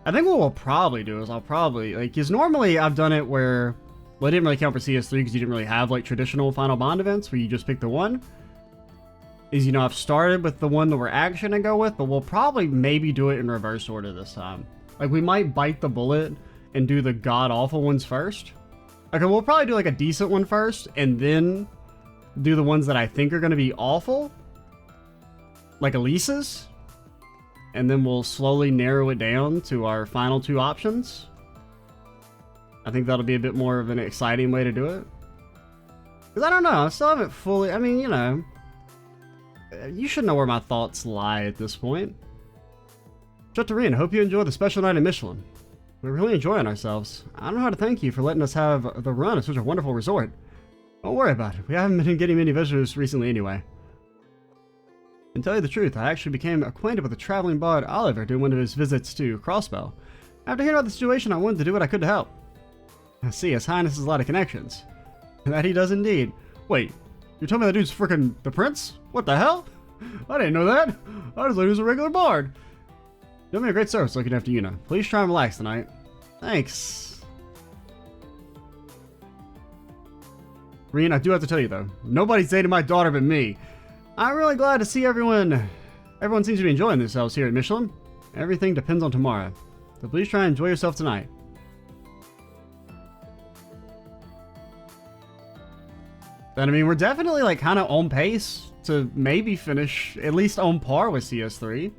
I think what we'll probably do is I'll probably, like, because normally I've done it where, well, it didn't really count for CS3 because you didn't really have, like, traditional Final Bond events where you just pick the one. Is, you know, I've started with the one that we're actually going to go with, but we'll probably maybe do it in reverse order this time. Like, we might bite the bullet and do the god-awful ones first. Okay, we'll probably do, like, a decent one first, and then do the ones that I think are going to be awful. Like Elisa's. And then we'll slowly narrow it down to our final 2 options. I think that'll be a bit more of an exciting way to do it. Because I don't know, I still haven't fully... I mean, you know... You should know where my thoughts lie at this point. Rean, I hope you enjoyed the special night in Michelin. We're really enjoying ourselves. I don't know how to thank you for letting us have the run of such a wonderful resort. Don't worry about it. We haven't been getting many visitors recently anyway. And tell you the truth, I actually became acquainted with the traveling bard Oliver during one of his visits to Crossbell. After hearing about the situation, I wanted to do what I could to help. I see, His Highness has a lot of connections. That he does indeed. Wait, you told me that dude's frickin' the prince? What the hell? I didn't know that. I just thought he was a regular bard. You done me a great service looking after Yuna. Please try and relax tonight. Thanks. Rean, I do have to tell you though, nobody's dating my daughter but me. I'm really glad to see everyone seems to be enjoying themselves here at Michelin. Everything depends on tomorrow. So please try and enjoy yourself tonight. Then, I mean, we're definitely, like, kind of on pace to maybe finish at least on par with CS3.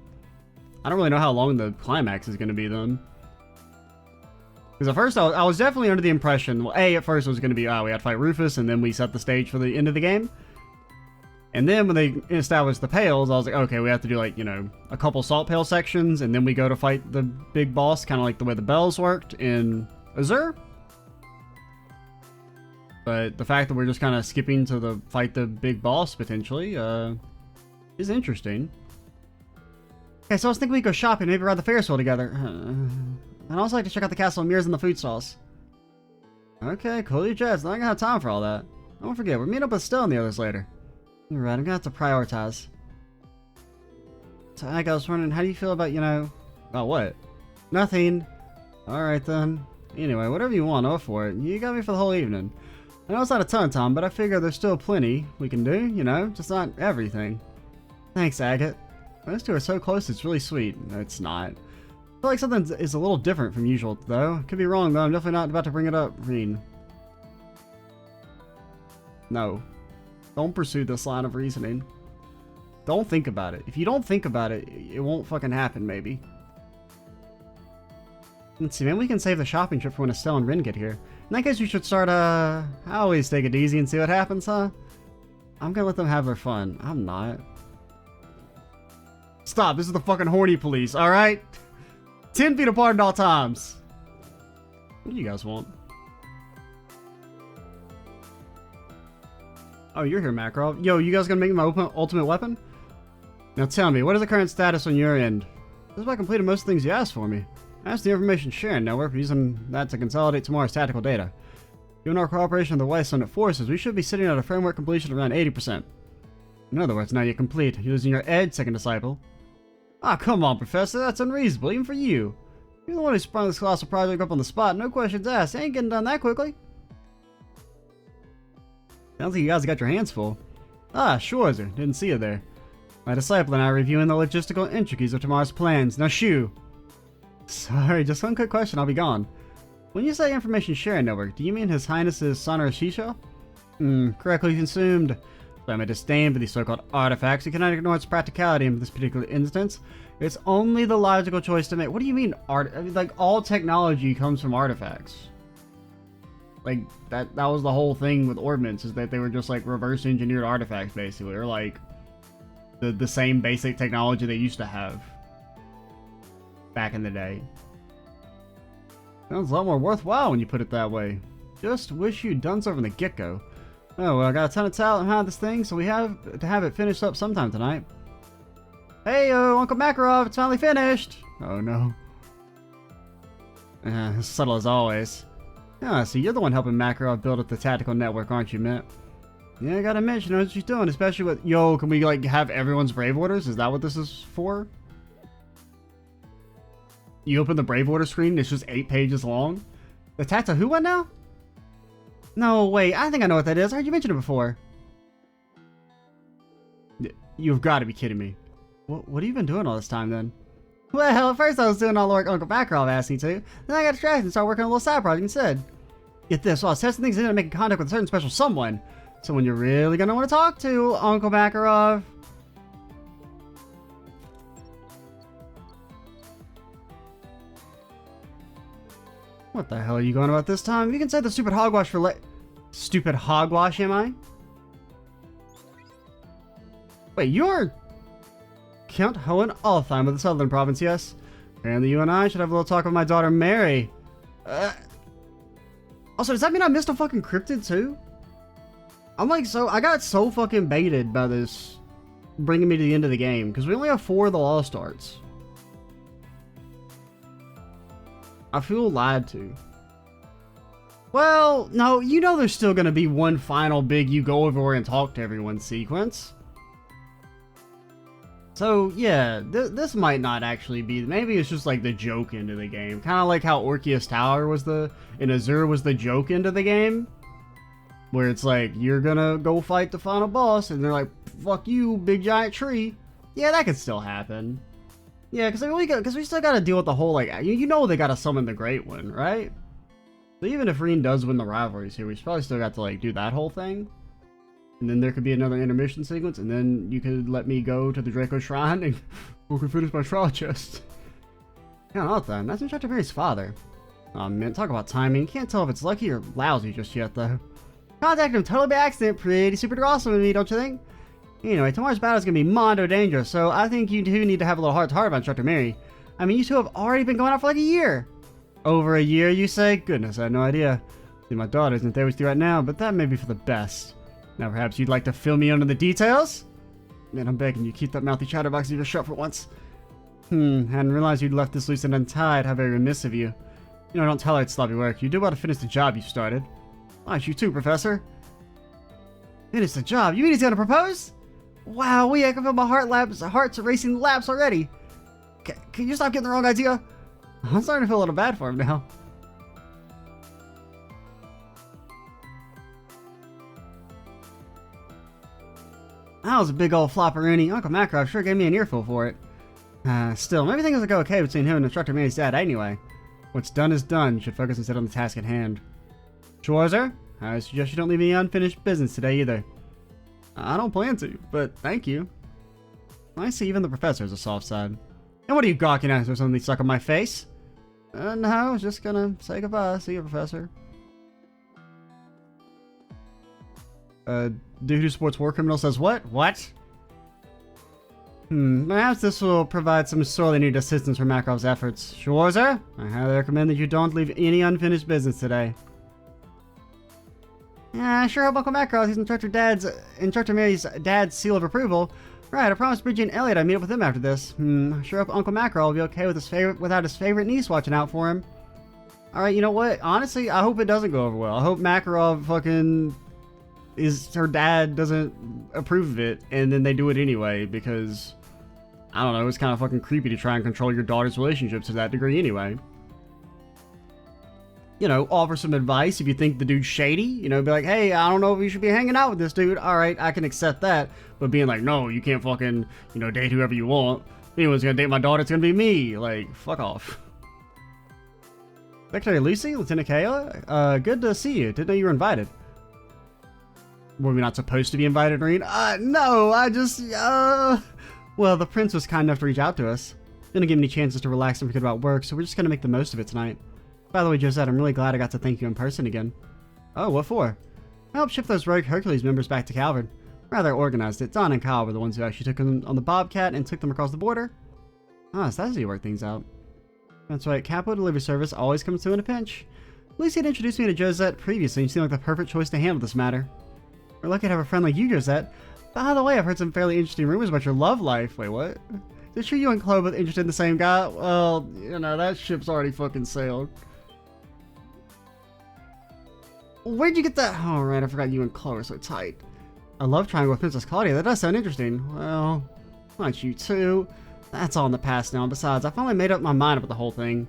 I don't really know how long the climax is going to be then. Because at first, I was definitely under the impression, well, at first it was going to be, we had to fight Rufus, and then we set the stage for the end of the game. And then when they established the pails, I was like, okay, we have to do, like, you know, a couple salt pail sections, and then we go to fight the big boss, kind of like the way the bells worked in Azure. But the fact that we're just kind of skipping to fight the big boss, potentially, is interesting. Okay, so I was thinking we'd go shopping, maybe ride the Ferris wheel together. I'd also like to check out the castle of mirrors and the food stalls. Okay, cool your jets. Not gonna have time for all that. Don't forget, we're meeting up with Stell and the others later. You're right, I'm gonna have to prioritize. So, I was wondering, how do you feel about, about what? Nothing. Alright then. Anyway, whatever you want, offer for it. You got me for the whole evening. I know it's not a ton of time, but I figure there's still plenty we can do, just not everything. Thanks, Agate. Those two are so close, it's really sweet. No, it's not. I feel like something is a little different from usual, though. Could be wrong, though. I'm definitely not about to bring it up, Rean. No. Don't pursue this line of reasoning. Don't think about it. If you don't think about it, it won't fucking happen, maybe. Let's see, maybe we can save the shopping trip for when Estelle and Rin get here. In that case, we should start, I always take it easy and see what happens, huh? I'm gonna let them have their fun. I'm not. Stop, this is the fucking horny police, alright? 10 feet apart at all times. What do you guys want? Oh, you're here, Makarov. Yo, you guys gonna make me my ultimate weapon? Now tell me, what is the current status on your end? This is why I completed most of the things you asked for me. I asked the information sharing network, using that to consolidate tomorrow's tactical data. Given our cooperation with the White Summit forces, we should be sitting at a framework completion of around 80%. In other words, now you're complete, using your edge, second disciple. Ah, come on, Professor, that's unreasonable, even for you. You're the one who sprung this colossal project up on the spot, no questions asked. It ain't getting done that quickly. Sounds like you guys got your hands full. Ah, sure, sir. Didn't see you there. My disciple and I are reviewing the logistical intricacies of tomorrow's plans. Now shoo! Sorry, just one quick question, I'll be gone. When you say information sharing network, do you mean His Highness's Sonor Shisha? Correctly consumed. By my disdain for these so-called artifacts, you cannot ignore its practicality in this particular instance. It's only the logical choice to make. What do you mean like, all technology comes from artifacts. Like, that was the whole thing with ordnance, is that they were just, like, reverse engineered artifacts, basically. Or, like, the same basic technology they used to have back in the day. Sounds a lot more worthwhile when you put it that way. Just wish you'd done so from the get-go. Oh, well, I got a ton of talent behind this thing, so we have to have it finished up sometime tonight. Hey, Uncle Makarov, it's finally finished! Oh, no. Subtle as always. Ah, so you're the one helping Makarov build up the tactical network, aren't you, Mitt? Yeah, I gotta admit, she knows what she's doing, especially with... Yo, can we, like, have everyone's Brave Orders? Is that what this is for? You open the Brave Order screen, it's just 8 pages long? The tactical who one now? No, wait, I think I know what that is. I heard you mention it before. You've got to be kidding me. What have you been doing all this time, then? Well, at first I was doing all the work Uncle Makarov asked me to. Then I got distracted and started working on a little side project instead. Get this, while I was testing things, I ended up making contact with a certain special someone. Someone you're really gonna want to talk to, Uncle Makarov. What the hell are you going about this time? You can say the stupid hogwash for Stupid hogwash, am I? Wait, you're... Count Hohen Altheim of the Southern Province, yes? Apparently you and I should have a little talk with my daughter, Mary. Also, does that mean I missed a fucking cryptid, too? I'm like, I got so fucking baited by this bringing me to the end of the game, because we only have 4 of the Lost Arts. I feel lied to. Well, no, you know there's still gonna be one final big you go everywhere and talk to everyone sequence. So, yeah, this might not actually be... Maybe it's just like the joke end of the game. Kind of like how Orkia's Tower was in Azure was the joke end of the game. Where it's like, you're gonna go fight the final boss, and they're like, fuck you, big giant tree. Yeah, that could still happen. Yeah, because we still gotta deal with the whole, like, you know they gotta summon the Great One, right? So even if Rean does win the rivalries here, we probably still got to, like, do that whole thing. And then there could be another intermission sequence, and then you could let me go to the Draco Shrine and we can finish my trial chest. Yeah, not then. That's Instructor Mary's father. Oh man, talk about timing. Can't tell if it's lucky or lousy just yet, though. Contacted him totally by accident. Pretty super awesome of me, don't you think? Anyway, tomorrow's battle is going to be mondo dangerous, so I think you two need to have a little heart-to-heart about Instructor Mary. I mean, you two have already been going out for like a year. Over a year, you say? Goodness, I had no idea. See, my daughter isn't there with you right now, but that may be for the best. Now, perhaps you'd like to fill me in on the details? Man, I'm begging you, keep that mouthy chatterbox of yours shut for once. Hadn't realized you'd left this loose and untied. How very remiss of you. You know, don't tell her it's sloppy work. You do want to finish the job you started. Aren't you too, Professor? Finish the job? You mean he's gonna propose? Wow, I can feel my heart's racing laps already. Can you stop getting the wrong idea? I'm starting to feel a little bad for him now. That was a big old flopperoonie. Uncle Makarov sure gave me an earful for it. Still, maybe things will go okay between him and Instructor Manny's dad anyway. What's done is done. You should focus instead on the task at hand. Schwarzer, I suggest you don't leave any unfinished business today either. I don't plan to, but thank you. I see even the professor has a soft side. And what are you gawking at? Is there something stuck on my face? No, I was just gonna say goodbye. See you, Professor. Dude who supports war criminals says what? What? Perhaps this will provide some sorely needed assistance for Makarov's efforts. Schwarzer, I highly recommend that you don't leave any unfinished business today. Yeah, I sure hope Uncle Makarov sees Instructor Mary's dad's seal of approval. Right, I promised Bridgie and Elliot I'd meet up with him after this. I sure hope Uncle Makarov will be okay with without his favorite niece watching out for him. Alright, you know what? Honestly, I hope it doesn't go over well. I hope Makarov her dad doesn't approve of it, and then they do it anyway, because, I don't know, it's kind of fucking creepy to try and control your daughter's relationships to that degree anyway. You know, offer some advice if you think the dude's shady, you know, be like, hey, I don't know if you should be hanging out with this dude. Alright, I can accept that, but being like, no, you can't fucking, you know, date whoever you want. If anyone's gonna date my daughter, it's gonna be me. Like, fuck off. Secretary Lucy, Lieutenant Kayla, good to see you. Didn't know you were invited. Were we not supposed to be invited, Rean? No, well, the prince was kind enough to reach out to us. Didn't give me any chances to relax and forget about work, so we're just gonna make the most of it tonight. By the way, Josette, I'm really glad I got to thank you in person again. Oh, what for? I helped ship those rogue Hercules members back to Calvard. Rather organized it. Don and Kyle were the ones who actually took them on the Bobcat and took them across the border. Ah, so that's how you work things out. That's right, Capo Delivery Service always comes through in a pinch. Lucy had introduced me to Josette previously and you seemed like the perfect choice to handle this matter. We're lucky to have a friend like you, Josette. By the way, I've heard some fairly interesting rumors about your love life. Wait, what? Is it true you and Chloe both interested in the same guy? Well, you know, that ship's already fucking sailed. Where'd you get that? Oh, right, I forgot you and Chloe are so tight. A love triangle with Princess Claudia, that does sound interesting. Well, aren't you too? That's all in the past now, and besides, I finally made up my mind about the whole thing.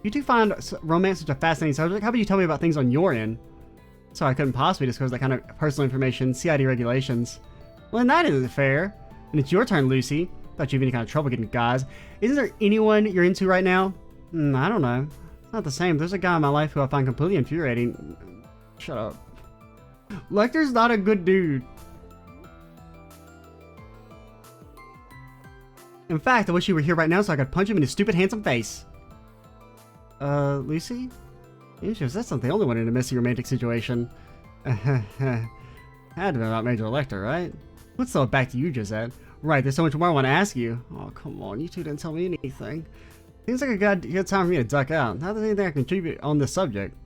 You two find romance such a fascinating subject, how about you tell me about things on your end? So I couldn't possibly disclose that kind of personal information, CID regulations. Well, then that isn't fair. And it's your turn, Lucy. Thought you have any kind of trouble getting guys. Isn't there anyone you're into right now? I don't know. It's not the same. There's a guy in my life who I find completely infuriating. Shut up. Lecter's not a good dude. In fact, I wish you were here right now so I could punch him in his stupid handsome face. Lucy? That's not the only one in a messy romantic situation. Had to be about Major Lecter, right? Let's throw it back to you, Josette. Right, there's so much more I want to ask you. Oh, come on, you two didn't tell me anything. Seems like a good time for me to duck out. Not that there's anything I can contribute on this subject.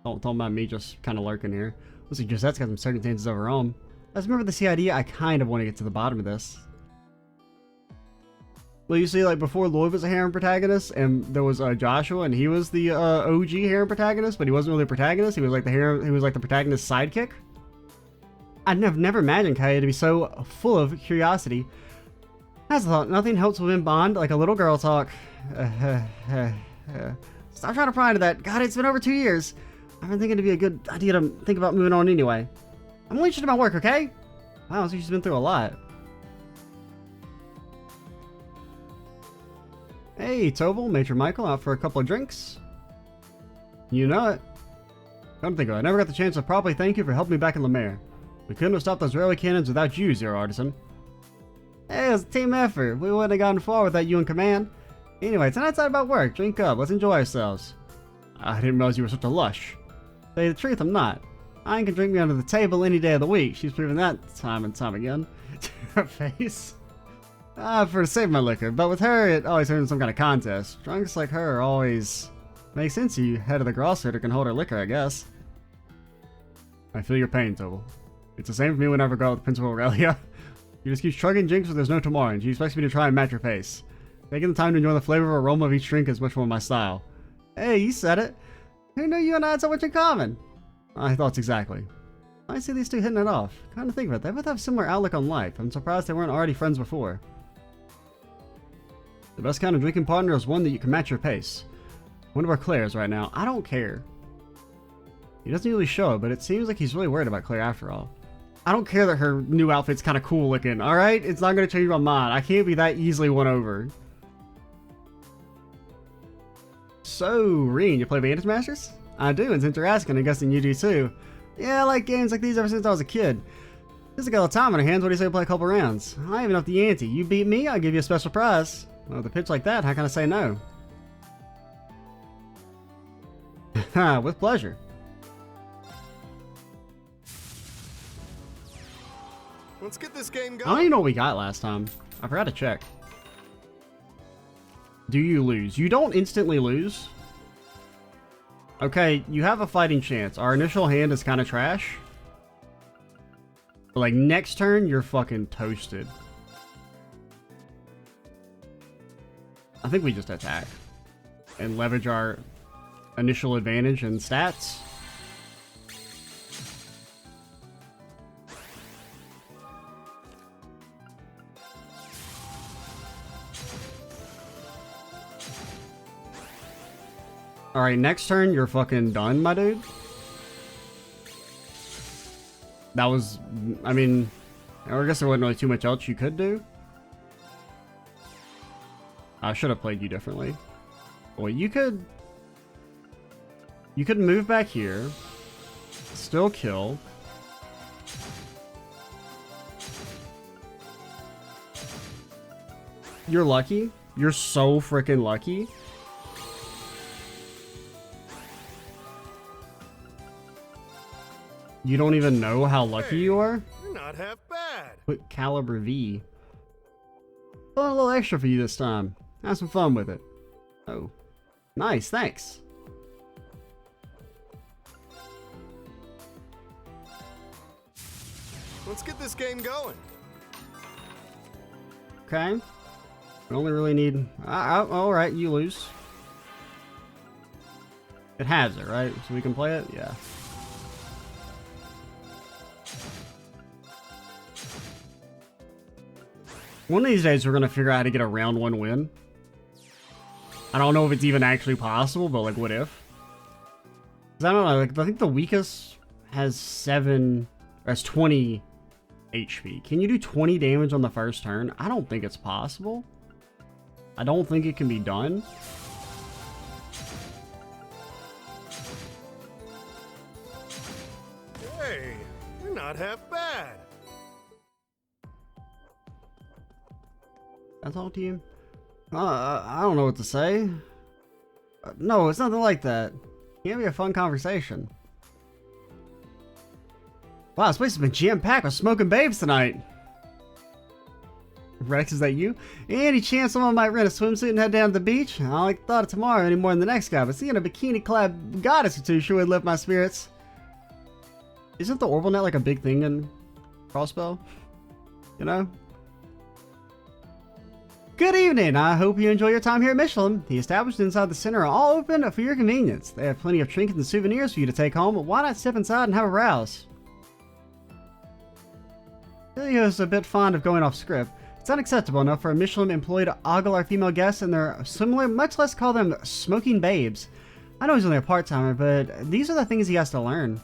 Don't mind me just kind of lurking here. Looks like Josette's got some circumstances of her own. As a member of the CID, I kind of want to get to the bottom of this. Well, you see, like, before Lloyd was a harem protagonist, and there was Joshua, and he was the OG harem protagonist, but he wasn't really a protagonist. He was like the protagonist's sidekick. I'd never imagined Kaya to be so full of curiosity. As I thought, nothing helps women bond like a little girl talk. Stop trying to pry into that. God, it's been over 2 years. I've been thinking it'd be a good idea to think about moving on anyway. I'm only interested in my work, okay? Wow, so she's been through a lot. Hey, Toval, Major Michael, out for a couple of drinks? You know it. Come to think of it, I never got the chance to properly thank you for helping me back in Lemaire. We couldn't have stopped those railway cannons without you, Zero Artisan. Hey, it was a team effort. We wouldn't have gotten far without you in command. Anyway, tonight's not about work. Drink up. Let's enjoy ourselves. I didn't realize you were such a lush. Tell you the truth, I'm not. I can drink me under the table any day of the week. She's proven that time and time again. Her face. I prefer to save my liquor, but with her, it always turns into some kind of contest. Drunks like her always make sense you head of the Grosshooter can hold her liquor, I guess. I feel your pain, Toval. It's the same for me whenever I go out with Principal Aurelia. You just keep shrugging Jinx with there's no tomorrow, and she expects me to try and match her pace. Taking the time to enjoy the flavor of aroma of each drink is much more my style. Hey, you said it. Who knew you and I had so much in common? I thought exactly. I see these two hitting it off. Kind of think about it, they both have similar outlook on life. I'm surprised they weren't already friends before. The best kind of drinking partner is one that you can match your pace. Wonder where Claire is right now. I don't care. He doesn't usually show it, but it seems like he's really worried about Claire after all. I don't care that her new outfit's kind of cool looking, alright? It's not going to change my mind. I can't be that easily won over. So, Rean, you play Bandage Masters? I do, and since you're asking, I'm guessing you do too. Yeah, I like games like these ever since I was a kid. Just got a time on our hands, what do you say we play a couple rounds? I even up the ante. You beat me, I'll give you a special prize. Well, with a pitch like that, how can I say no? With pleasure. Let's get this game going. I don't even know what we got last time. I forgot to check. Do you lose? You don't instantly lose. Okay, you have a fighting chance. Our initial hand is kind of trash. But like next turn, you're fucking toasted. I think we just attack. And leverage our initial advantage and stats. Alright, next turn, you're fucking done, my dude. That was, I mean, I guess there wasn't really too much else you could do. I should have played you differently. Well, you could move back here, still kill. You're lucky. You're so freaking lucky. You don't even know how lucky you are? You're not half bad. Put caliber V. Well, a little extra for you this time. Have some fun with it. Oh. Nice, thanks. Let's get this game going. Okay. We only really need... alright, you lose. It has it, right? So we can play it? Yeah. One of these days we're gonna figure out how to get a round 1 win. I don't know if it's even actually possible, but like, what if? 'Cause I don't know, like, I think the weakest has 20 HP. Can you do 20 damage on the first turn? I don't think it's possible. I don't think it can be done. Hey, you're not half bad. I talk to you? I don't know what to say. No, it's nothing like that. Can't be a fun conversation. Wow, this place has been jam-packed with smoking babes tonight. Rex, is that you? Any chance someone might rent a swimsuit and head down to the beach? I don't like the thought of tomorrow any more than the next guy, but seeing a bikini-clad goddess or two sure would lift my spirits. Isn't the orbital net like a big thing in Crossbow? You know? Good evening! I hope you enjoy your time here at Milsam. The establishments inside the center are all open for your convenience. They have plenty of trinkets and souvenirs for you to take home, but why not step inside and have a rouse? Ilio's a bit fond of going off script. It's unacceptable enough for a Milsam employee to ogle our female guests and they're similar, much less call them smoking babes. I know he's only a part-timer, but these are the things he has to learn.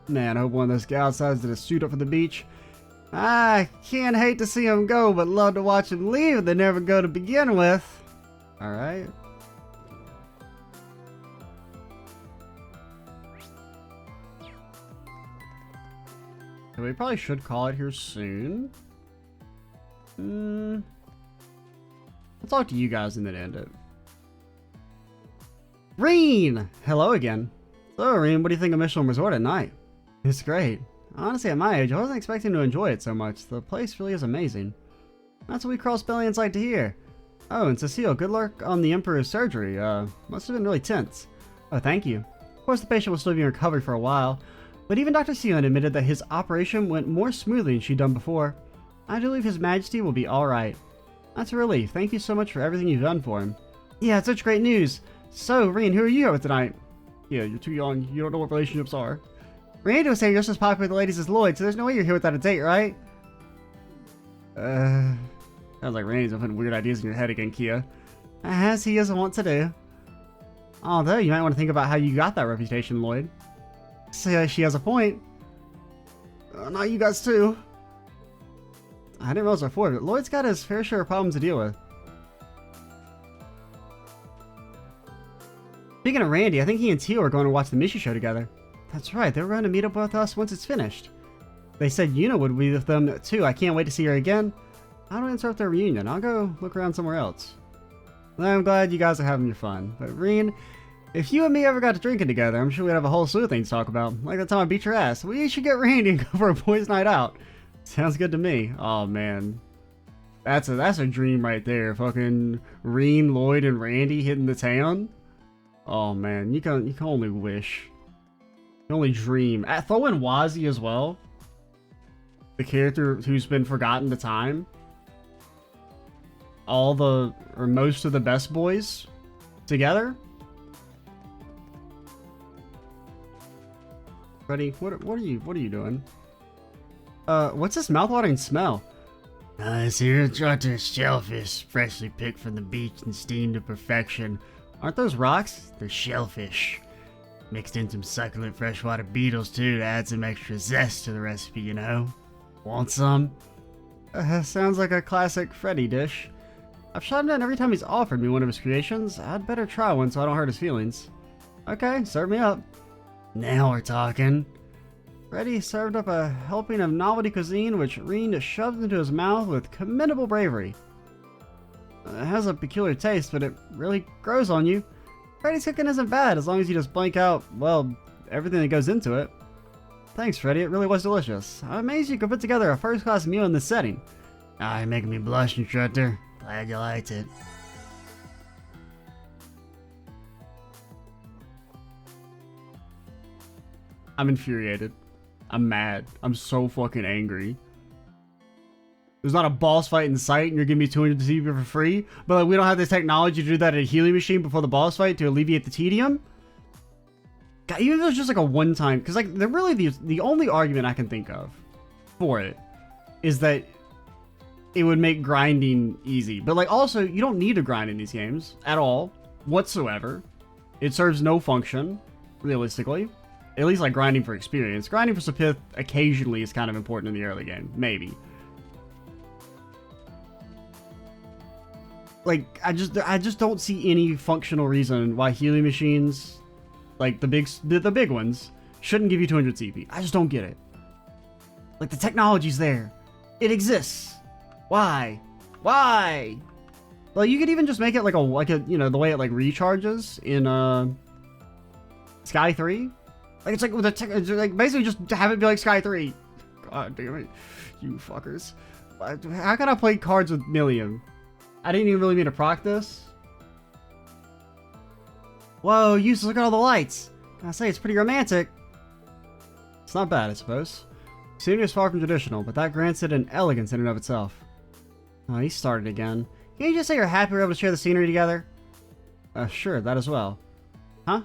Man, I hope one of those gals decides to suit up for the beach. I can't hate to see him go, but love to watch him leave if they never go to begin with. Alright. So we probably should call it here soon. I'll talk to you guys and then end it. Rean! Hello again. So, Rean, what do you think of Milsam Resort at night? It's great. Honestly, at my age, I wasn't expecting to enjoy it so much. The place really is amazing. That's what we cross-bellions like to hear. Oh, and Cecile, good luck on the Emperor's surgery. Must have been really tense. Oh, thank you. Of course, the patient will still be in recovery for a while, but even Dr. Sion admitted that his operation went more smoothly than she'd done before. I believe His Majesty will be alright. That's a relief. Thank you so much for everything you've done for him. Yeah, it's such great news. So, Rean, who are you here with tonight? Yeah, you're too young. You don't know what relationships are. Randy was saying you're just as popular with the ladies as Lloyd, so there's no way you're here without a date, right? Sounds like Randy's been putting weird ideas in your head again, Kia. As he is wont to do. Although, you might want to think about how you got that reputation, Lloyd. So, she has a point. Not you guys too. I didn't realize before, but Lloyd's got his fair share of problems to deal with. Speaking of Randy, I think he and Teal are going to watch the Mishi show together. That's right, they're going to meet up with us once it's finished. They said Yuna would be with them too. I can't wait to see her again. I don't interrupt their reunion. I'll go look around somewhere else. Well, I'm glad you guys are having your fun. But Rean, if you and me ever got to drinking together, I'm sure we'd have a whole slew of things to talk about. Like that time I beat your ass. We should get Randy and go for a boys' night out. Sounds good to me. Oh man. That's a dream right there. Fucking Rean, Lloyd, and Randy hitting the town. Oh man, you can only wish. You can only dream. Throw in Wazi as well. The character who's been forgotten to time. Most of the best boys together. Freddy, what are you doing? What's this mouthwatering smell? This here trotter shellfish, freshly picked from the beach and steamed to perfection. Aren't those rocks? They're shellfish. Mixed in some succulent freshwater beetles too to add some extra zest to the recipe, you know? Want some? Sounds like a classic Freddy dish. I've shot him down every time he's offered me one of his creations. I'd better try one so I don't hurt his feelings. Okay, serve me up. Now we're talking. Freddy served up a helping of novelty cuisine which Rean shoved into his mouth with commendable bravery. It has a peculiar taste, but it really grows on you. Freddy's cooking isn't bad as long as you just blank out, well, everything that goes into it. Thanks, Freddy. It really was delicious. I'm amazed you could put together a first-class meal in this setting. You're making me blush, instructor. Glad you liked it. I'm infuriated. I'm mad. I'm so fucking angry. There's not a boss fight in sight and you're giving me 200 CP for free? But like, we don't have this technology to do that at a healing machine before the boss fight to alleviate the tedium? God, even if it was just like a one-time... Because like, they're really the only argument I can think of for it is that it would make grinding easy. But like, also, you don't need to grind in these games at all, whatsoever. It serves no function, realistically. At least like grinding for experience. Grinding for Sapith occasionally is kind of important in the early game. Maybe. Like, I just don't see any functional reason why healing machines, like the big ones, shouldn't give you 200 CP. I just don't get it. Like, the technology's there. It exists. Why? Why? Well, you could even just make it like a you know, the way it like recharges in Sky 3. Like, it's like with the like basically just have it be like Sky 3. God damn it, you fuckers. How can I play cards with Milsam? I didn't even really mean to proc this. Whoa, Eustace, look at all the lights. I say, it's pretty romantic. It's not bad, I suppose. Scenery is far from traditional, but that grants it an elegance in and of itself. Oh, he started again. Can you just say you're happy we're able to share the scenery together? Sure, that as well. Huh?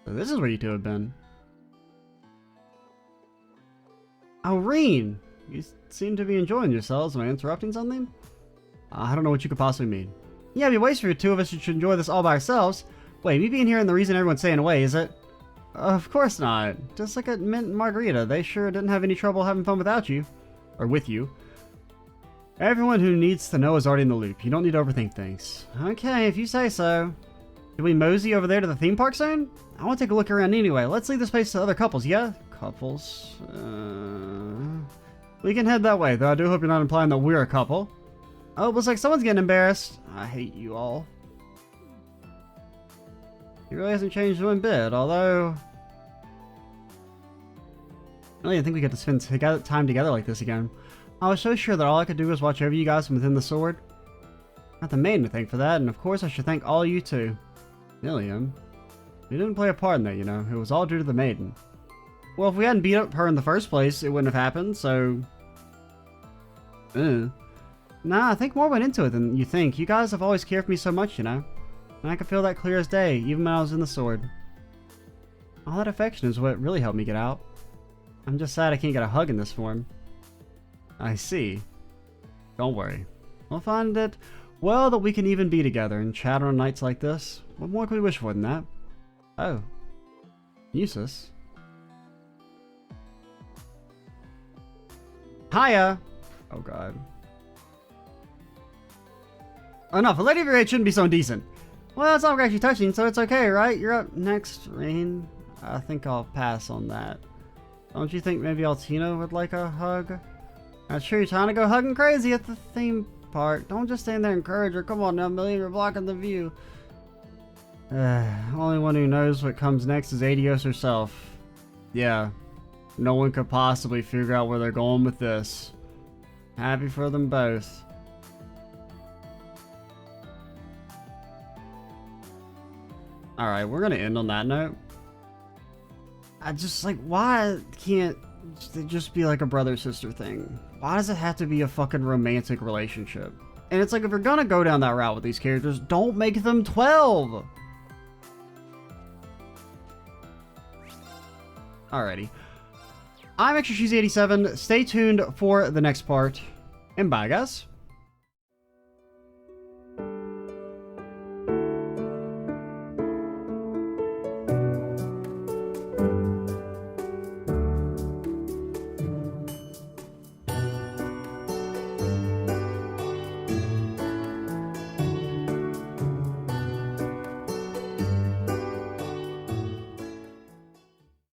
So this is where you two have been. Oh, Rean! You seem to be enjoying yourselves. Am I interrupting something? I don't know what you could possibly mean. Yeah, it'd be waste for the two of us who should enjoy this all by ourselves. Wait, me being here and the reason everyone's staying away, is it? Of course not. Just like a mint margarita, they sure didn't have any trouble having fun without you. Or with you. Everyone who needs to know is already in the loop. You don't need to overthink things. Okay, if you say so. Did we mosey over there to the theme park soon? I want to take a look around anyway. Let's leave this place to other couples, yeah? Couples? We can head that way, though I do hope you're not implying that we're a couple. Oh, it looks like someone's getting embarrassed. I hate you all. He really hasn't changed one bit, although... I really didn't think we get to spend time together like this again. I was so sure that all I could do was watch over you guys from within the sword. Not the maiden to thank for that, and of course I should thank all you too. Milsam. We didn't play a part in that, you know. It was all due to the maiden. Well, if we hadn't beat up her in the first place, it wouldn't have happened, so... Nah, I think more went into it than you think. You guys have always cared for me so much, you know? And I can feel that clear as day, even when I was in the sword. All that affection is what really helped me get out. I'm just sad I can't get a hug in this form. I see. Don't worry. We'll find it well that we can even be together and chat on nights like this. What more can we wish for than that? Oh. Useless. Hiya! Oh god. Oh no, for Lady of your age shouldn't be so indecent. Well, it's not actually touching, so it's okay, right? You're up next, Rean. I think I'll pass on that. Don't you think maybe Altina would like a hug? I'm sure you're trying to go hugging crazy at the theme park. Don't just stand there and encourage her. Come on now, Millie, you're blocking the view. Only one who knows what comes next is Adios herself. Yeah, no one could possibly figure out where they're going with this. Happy for them both. Alright, we're gonna end on that note. I just, like, why can't it just be like a brother-sister thing? Why does it have to be a fucking romantic relationship? And it's like, if you're gonna go down that route with these characters, don't make them 12! Alrighty. I'm Extra Cheesy 87. Stay tuned for the next part. And bye, guys.